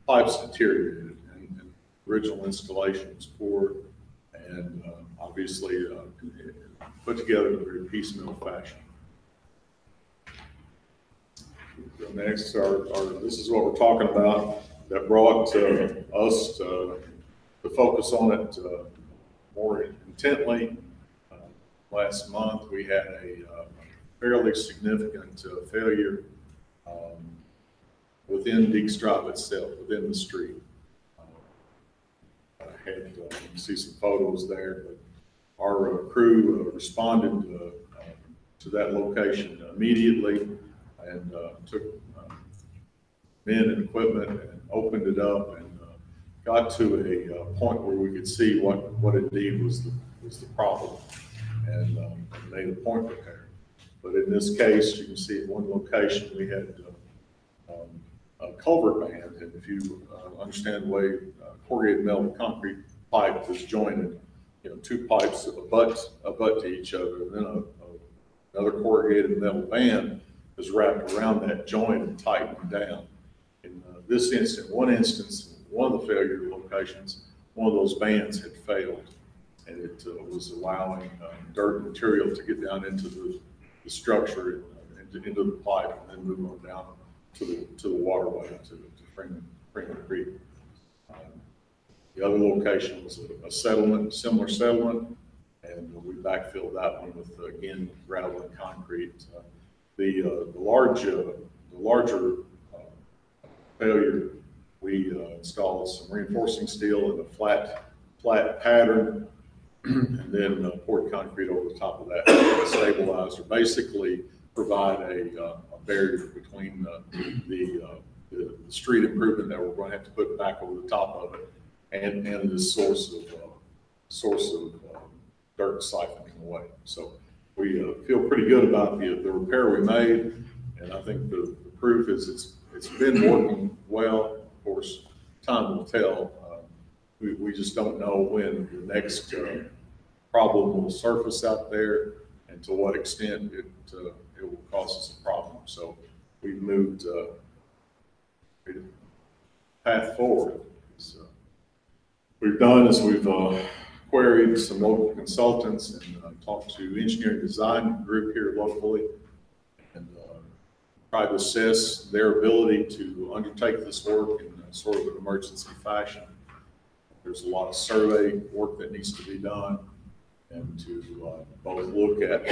Pipes deteriorated and original installation was poor and obviously put together in a very piecemeal fashion. Next, this is what we're talking about that brought us to focus on it more intently. Last month, we had a fairly significant failure within Deeks Drive itself, within the street. You can see some photos there, but our crew responded to that location immediately and took men and equipment and opened it up and got to a point where we could see what indeed was the problem and made a point repair. But in this case, you can see at one location we had a culvert band, and if you understand the way corrugated metal concrete pipe is jointed, you know, two pipes abut to each other, and then another corrugated metal band is wrapped around that joint and tightened down. In this instance, one of the failure locations, one of those bands had failed, and it was allowing dirt material to get down into the structure, into the pipe, and then move on down to the waterway to Freeman Creek. The other location was a settlement, similar settlement, and we backfilled that one with again gravel and concrete. The larger failure, we installed some reinforcing steel in a flat pattern, and then poured concrete over the top of that stabilizer. Basically, provide a barrier between the street improvement that we're going to have to put back over the top of it, and this source of dirt siphoning away. So we feel pretty good about the repair we made, and I think the proof is it's been working well. Of course, time will tell. We just don't know when the next problem will surface out there and to what extent it will cause us a problem. So we've moved path forward. So we've done is we've queried some local consultants and talked to engineering design group here locally and tried to assess their ability to undertake this work in sort of an emergency fashion. There's a lot of survey work that needs to be done and to both look at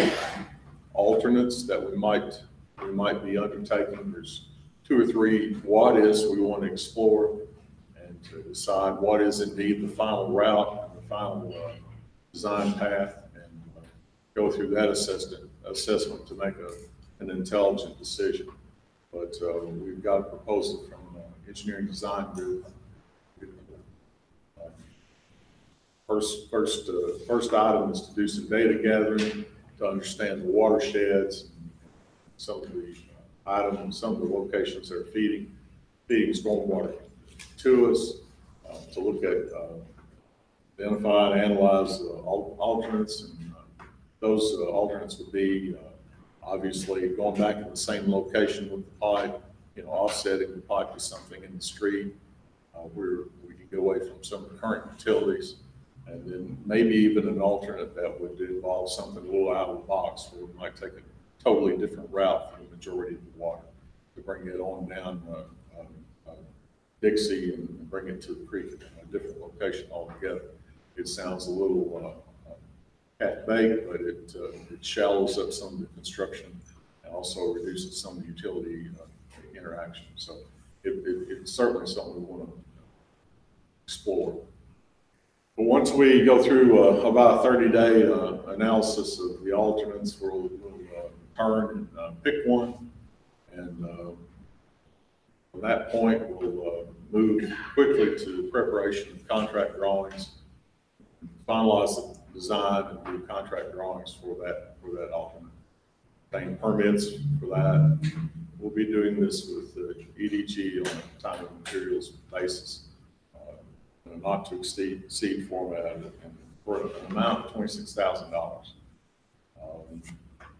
alternates that we might be undertaking. There's 2 or 3 what is we want to explore and to decide what is indeed the final route, the final design path, and go through that assessment to make an intelligent decision. But we've got a proposal from engineering design group. First item is to do some data gathering to understand the watersheds, some of the items, some of the locations that are feeding stormwater to us, to look at, identify and analyze alternates, and those alternates would be obviously going back to the same location with the pipe, offsetting the pipe to something in the street where we can get away from some of the current utilities. And then maybe even an alternate that would involve something a little out of the box, where we might take a totally different route for the majority of the water to bring it on down Dixie and bring it to the creek at a different location altogether. It sounds a little half-baked, but it shallows up some of the construction and also reduces some of the utility interaction. So it's certainly something we want to explore. But once we go through about a 30-day analysis of the alternates, we'll turn and pick one. And from that point, we'll move quickly to preparation of contract drawings, finalize the design and do contract drawings for that alternate. Obtain permits for that. We'll be doing this with EDG on a time and materials basis. Not to exceed format, and for an amount of $26,000.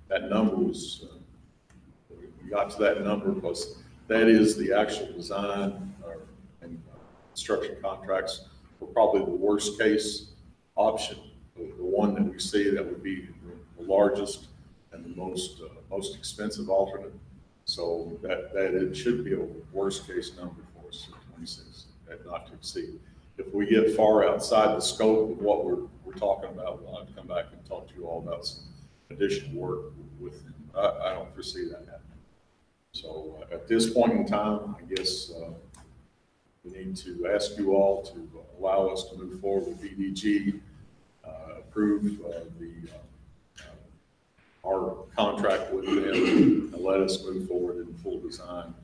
That number was, we got to that number because that is the actual design and construction contracts for probably the worst case option, the one that we see that would be the largest and the most expensive alternate. So that it should be a worst case number for us at 26, at not to exceed. If we get far outside the scope of what we're talking about, we'll have to come back and talk to you all about some additional work with them. I don't foresee that happening. So at this point in time, I guess we need to ask you all to allow us to move forward with EDG, approve our contract with them, and let us move forward in full design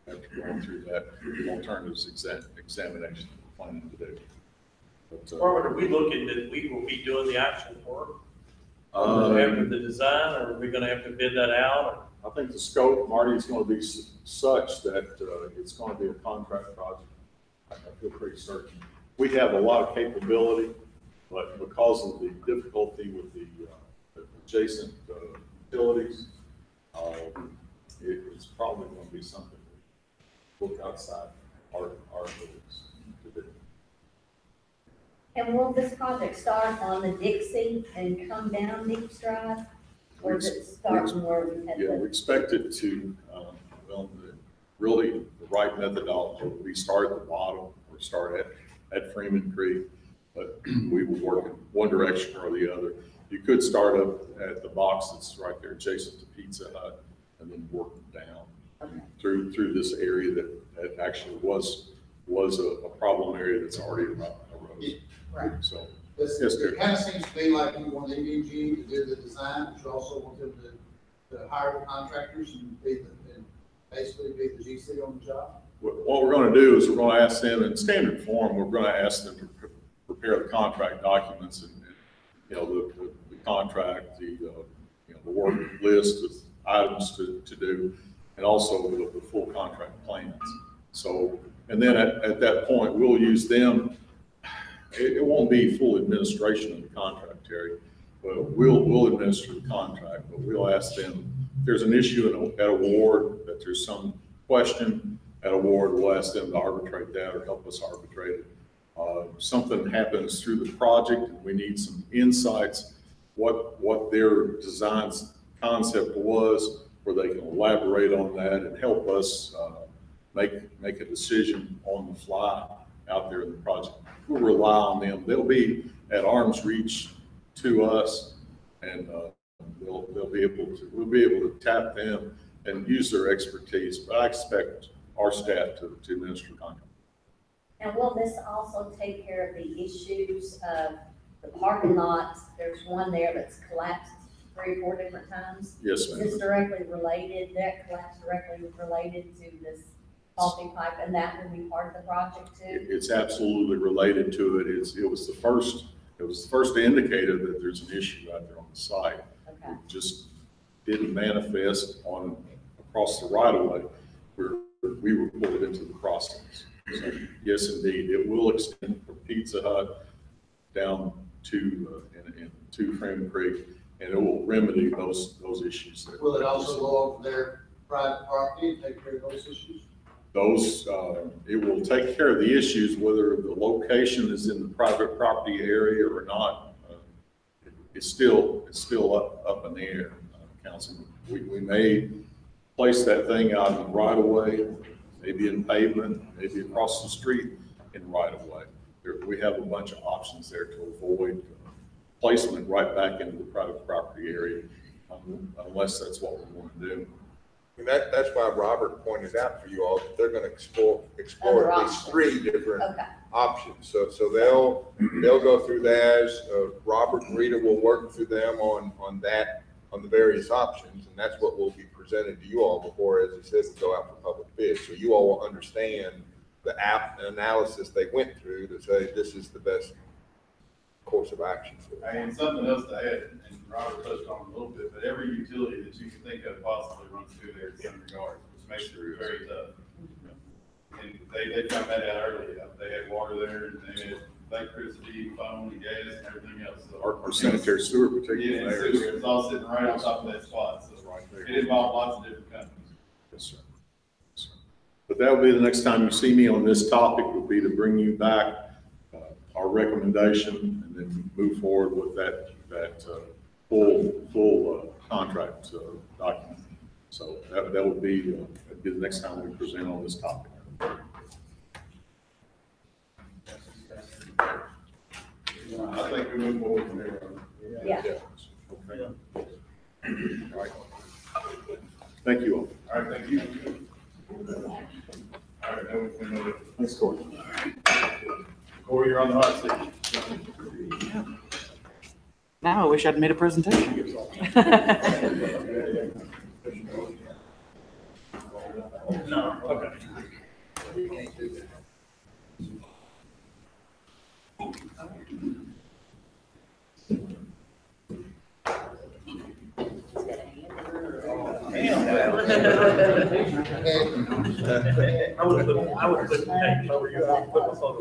after going through that alternatives examination. Planning to do. But, Robert, are we looking that we will be doing the actual work after the design, or are we going to have to bid that out? I think the scope, Marty, is going to be such that it's going to be a contract project. I feel pretty certain. We have a lot of capability, but because of the difficulty with the adjacent utilities, it's probably going to be something we look outside our abilities. And will this project start on the Dixie and come down Deep Drive? Or does it start from where we had Yeah, we expect it to, really the right methodology. We start at the bottom or start at Freeman Creek, but we will work in one direction or the other. You could start up at the box that's right there adjacent to Pizza Hut and then work down through this area that actually was a problem area that's already arose. Right. So, it kind of seems to be like you want EDG to do the design, but you also want them to hire the contractors and basically be the GC on the job. What we're going to do is we're going to ask them in standard form. We're going to ask them to prepare the contract documents and the contract, the work list of items to do, and also the full contract plans. So, and then at that point, we'll use them. It won't be full administration of the contract, Terry, but we'll administer the contract, but we'll ask them if there's an issue at award, that there's some question at award, we'll ask them to arbitrate that or help us arbitrate it. Something happens through the project and we need some insights, what their design concept was, where they can elaborate on that and help us make a decision on the fly out there in the project. We'll rely on them. They'll be at arm's reach to us, and we'll be able to tap them and use their expertise, but I expect our staff to administer the contract. And will this also take care of the issues of the parking lots? There's one there that's collapsed 3 or 4 different times. Yes, Is ma'am. this directly related, that collapse directly related to this faulty pipe, and that will be part of the project too? It's absolutely related to it. It was the first indicator that there's an issue out there on the site. Okay. It just didn't manifest across the right of way where we were pulled into the crossings. So, yes, indeed, it will extend from Pizza Hut down to Freeman Creek, and it will remedy those issues there. Will it also go over their private property and take care of those issues? It will take care of the issues, whether the location is in the private property area or not. It's still up in the air, Councilman. We may place that thing out in the right of way, maybe in pavement, maybe across the street in right of way. We have a bunch of options there to avoid placement right back into the private property area, unless that's what we want to do. And that's why Robert pointed out for you all that they're gonna explore Other at least options. 3 different Okay, options. So they'll go through theirs. Robert and Rita will work through them on the various options, and that's what will be presented to you all before, as he says, we go out for public bid. So you all will understand the analysis they went through to say this is the best course of action for them. And something else to add, and Robert touched on a little bit, but every utility that you can think of possibly runs through there in some regards, which makes it very tough. And they found that out early. They had water there, and they had electricity, phone, and gas, and everything else. So Our sanitary sewer yeah, particularly and there. sewer, it's all sitting right on top of that spot. So Right there. it involved lots of different companies. Yes, sir. Yes, sir. But that will be the next time you see me on this topic, will be to bring you back our recommendation and then move forward with that full contract document. So that would be the next time we present on this topic. I think we move forward from there. yeah. Okay. All right. Thank you all. All right, thank you. All right, now we know that. Thanks, Corey. Corey, you're on the hot seat. Now I wish I'd made a presentation. No, okay. I would have put the name over you, I would put my photo.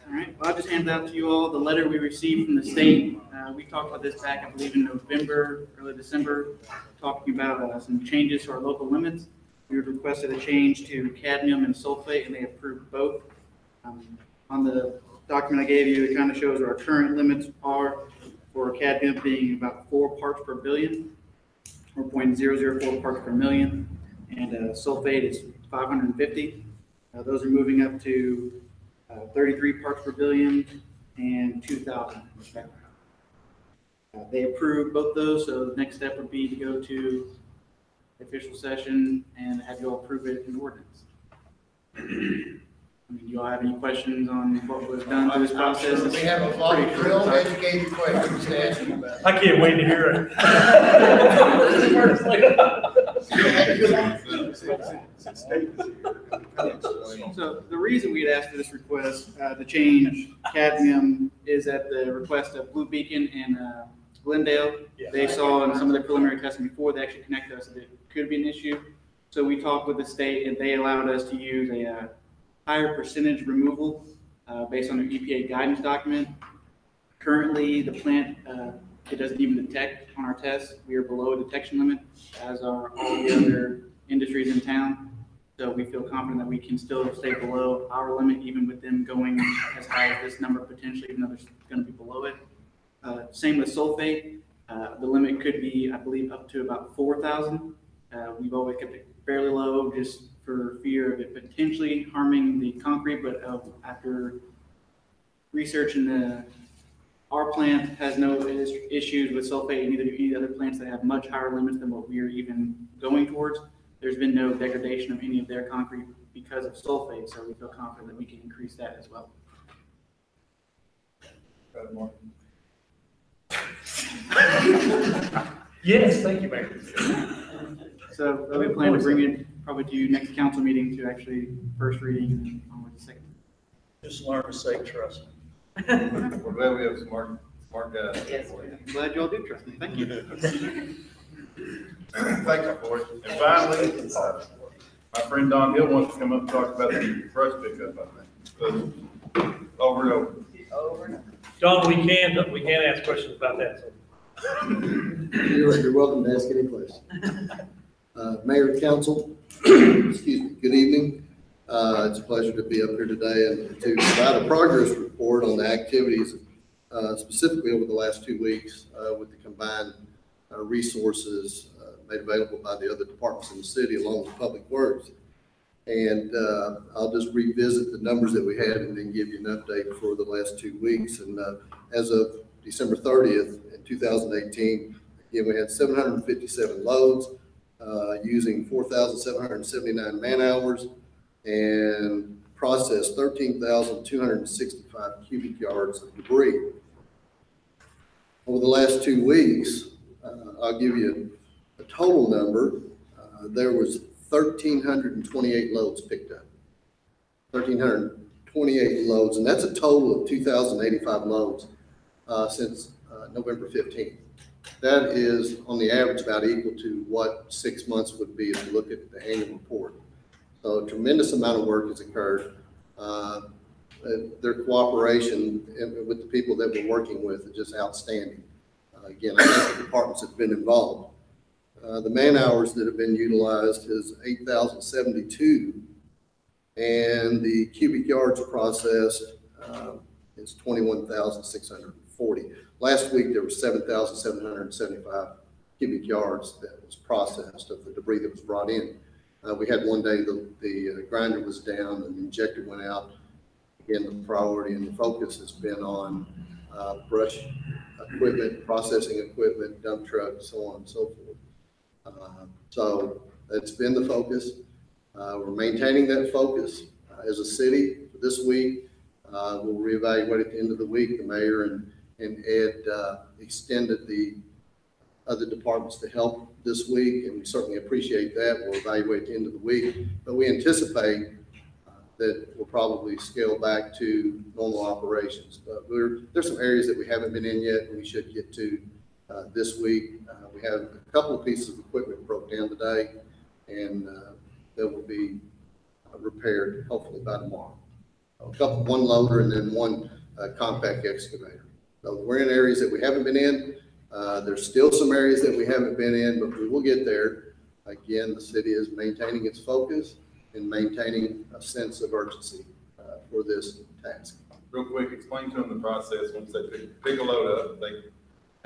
All right, well, I'll just hand out to you all the letter we received from the state. We talked about this back, I believe, in November, early December, talking about some changes to our local limits. We requested a change to cadmium and sulfate, and they approved both. On the document I gave you, it kind of shows what our current limits are for cadmium being about 4 parts per billion, or 0.004 parts per million, and sulfate is 550. Those are moving up to 33 parts per billion and 2,000 respectively. They approved both those, so the next step would be to go to the official session and have you all approve it in ordinance. I mean, do you all have any questions on what was done through this process? We have a lot of real educated questions to ask you about. I can't wait to hear it. So the reason we had asked for this request to change cadmium is at the request of Blue Beacon and Glendale. They saw in some of the preliminary testing before they actually connected us that it could be an issue. So we talked with the state and they allowed us to use a higher percentage removal based on their EPA guidance document. Currently, the plant, it doesn't even detect on our tests. We are below a detection limit, as are all the other industries in town. So we feel confident that we can still stay below our limit, even with them going as high as this number potentially, even though they're going to be below it. Same with sulfate. The limit could be, I believe, up to about 4,000. We've always kept it fairly low just for fear of it potentially harming the concrete, but after research in our plant has no issues with sulfate, neither do any other plants that have much higher limits than what we are even going towards. There's been no degradation of any of their concrete because of sulfate, so we feel confident that we can increase that as well. Yes, thank you, Mayor. So we plan to bring it probably to you next council meeting to actually first reading and onward to second. Just learn to say trust. We're glad we have smart guys. Yes. I'm glad y'all do trust me. Thank you. Thank you for it. And finally, my friend Don Hill wants to come up and talk about the brush pickup, I think. So, over and over. Over and over. Don, we can ask questions about that, so. You're welcome to ask any question. Mayor, council, excuse me, good evening. It's a pleasure to be up here today and to provide a progress report on the activities, specifically over the last 2 weeks, with the combined resources made available by the other departments in the city along with Public Works. And I'll just revisit the numbers that we had and then give you an update for the last 2 weeks. And as of December 30th in 2018, again, we had 757 loads using 4,779 man hours and processed 13,265 cubic yards of debris. Over the last 2 weeks, I'll give you a total number. There was 1,328 loads picked up. 1,328 loads, and that's a total of 2,085 loads since November 15th. That is, on the average, about equal to what 6 months would be if you look at the annual report. So a tremendous amount of work has occurred. Their cooperation with the people that we're working with is just outstanding. Again, I think the departments have been involved. The man hours that have been utilized is 8,072, and the cubic yards processed is 21,640. Last week, there was 7,775 cubic yards that was processed of the debris that was brought in. We had one day the grinder was down and the injector went out. Again, the priority and the focus has been on brush equipment, processing equipment, dump trucks, so on and so forth. So that's been the focus. We're maintaining that focus as a city for this week. We'll reevaluate at the end of the week. The mayor and Ed extended the other departments to help this week, and we certainly appreciate that. We'll evaluate at the end of the week, but we anticipate that we'll probably scale back to normal operations. But there's some areas that we haven't been in yet, and we should get to this week. We have a couple of pieces of equipment broke down today, and that will be repaired hopefully by tomorrow. One loader and then one compact excavator. So we're in areas that we haven't been in. There's still some areas that we haven't been in, but we will get there. Again, the city is maintaining its focus and maintaining a sense of urgency for this task. Real quick, explain to them the process. Once they pick a load up, they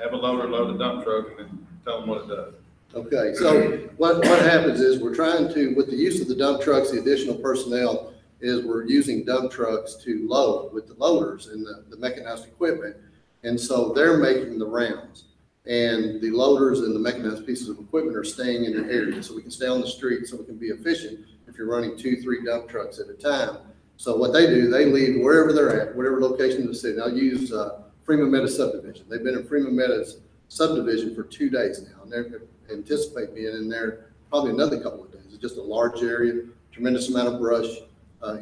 have a loader load a dump truck and then tell them what it does. Okay, so what happens is we're trying to, with the use of the dump trucks, the additional personnel, is we're using dump trucks to load with the loaders and the mechanized equipment. And so they're making the rounds. And the loaders and the mechanized pieces of equipment are staying in their area. So we can stay on the street so we can be efficient if you're running 2-3 dump trucks at a time. So what they do, they leave wherever they're at, whatever location in the city. I'll use Freeman Meadows subdivision. They've been in Freeman Meadows subdivision for 2 days now. And they anticipate being in there probably another couple of days. It's just a large area, tremendous amount of brush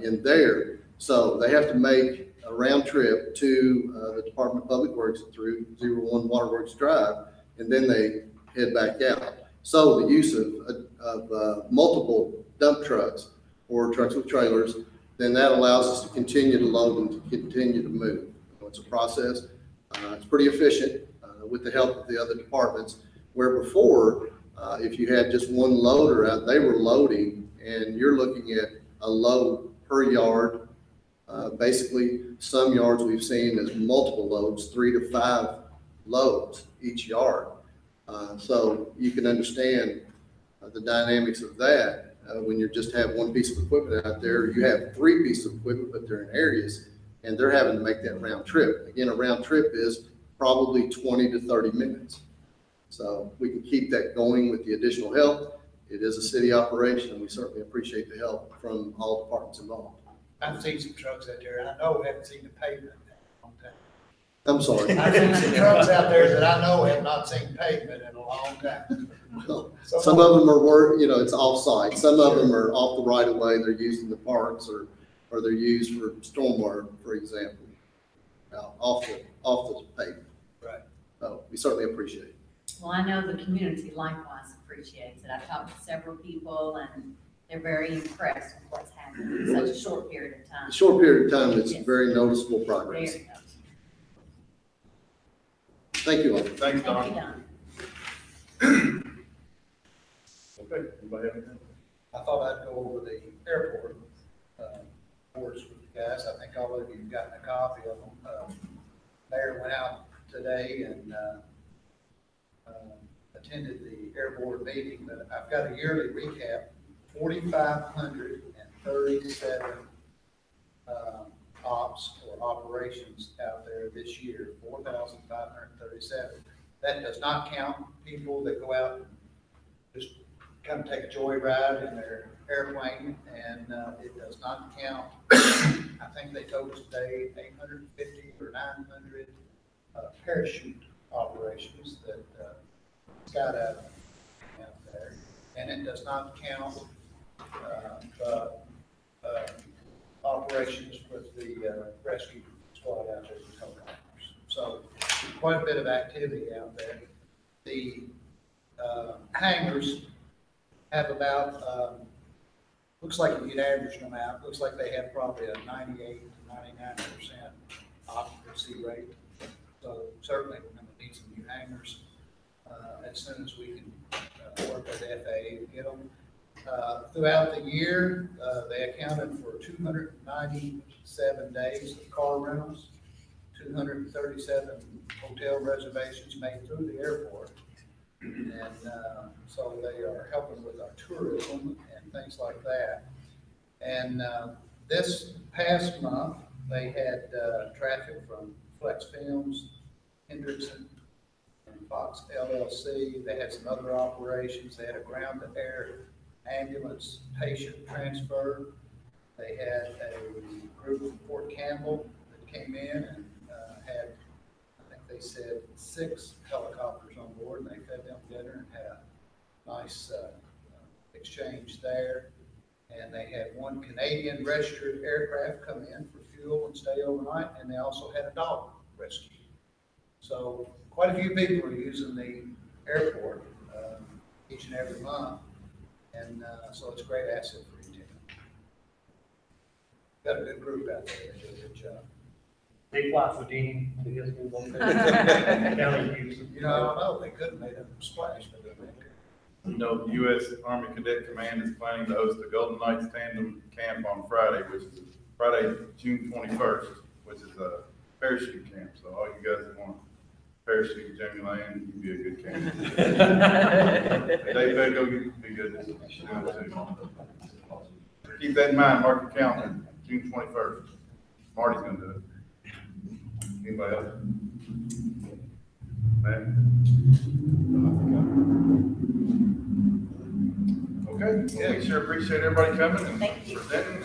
in there. So they have to make a round trip to the Department of Public Works through 01 Waterworks Drive, and then they head back out. So the use of multiple dump trucks or trucks with trailers, then that allows us to continue to load and to continue to move. It's a process. It's pretty efficient with the help of the other departments, where before, if you had just one loader out, they were loading, and you're looking at a load per yard. Basically, some yards we've seen as multiple loads, 3 to 5 loads each yard. So you can understand the dynamics of that when you just have one piece of equipment out there. You have 3 pieces of equipment, but they're in areas, and they're having to make that round trip. Again, a round trip is probably 20 to 30 minutes. So we can keep that going with the additional help. It is a city operation, and we certainly appreciate the help from all departments involved. I've seen some trucks out there, and I know haven't seen the pavement in a long time. I'm sorry. I've seen some trucks out there that I know have not seen pavement in a long time. Some of them are it's off-site. Some of them are off the right of way. They're used in the parks or they're used for stormwater, for example, off the pavement. Right. So we certainly appreciate it. Well, I know the community likewise appreciates it. I've talked to several people and they're very impressed with what's happened in such a short period of time. A short period of time, it's Yes. very noticeable progress. Very noticeable. Thank you all. Thanks, Thank you, Don. Don. Okay, anybody have anything? I thought I'd go over the airport, boards with you guys. I think all of you have gotten a copy of them. Mayor went out today and, attended the air board meeting, but I've got a yearly recap, 4,537, ops or operations out there this year, 4,537. That does not count people that go out and just kind of take a joyride in their airplane, and it does not count. I think they told us today 850 or 900 parachute operations that skydiving out there, and it does not count the operations with the rescue squad out there in helicopters. So quite a bit of activity out there. The hangars have about, looks like if you'd average them out, looks like they have probably a 98 to 99% occupancy rate. So certainly we're going to need some new hangars as soon as we can work with FAA to get them. Throughout the year, they accounted for 297 days of car rentals, 237 hotel reservations made through the airport. And so they are helping with our tourism and things like that. And this past month, they had traffic from Flex Films, Hendrickson, and Fox LLC. They had some other operations. They had a ground-to-air ambulance patient transfer. They had a group from Fort Campbell that came in and had, I think they said, 6 helicopters on board, and they fed them dinner and had a nice exchange there. And they had 1 Canadian registered aircraft come in for fuel and stay overnight, and they also had a dog rescue. So quite a few people are using the airport each and every month, and so it's a great asset for you. Got a good group out there. They do a good job. They fly Houdini to his new location. County use. You know, I don't know, they could have made a splash, but they didn't. You know, the U.S. Army Cadet Command is planning to host the Golden Knights Tandem Camp on Friday, which is Friday, June 21st, which is a parachute camp. So all you guys that want to parachute Jamie Land, you'd be a good candidate. Dave better go be good. Keep that in mind, mark your calendar, June 21st. Marty's gonna do it. Anybody else? Matt? Okay, yeah, sure appreciate everybody coming and Thank you. presenting.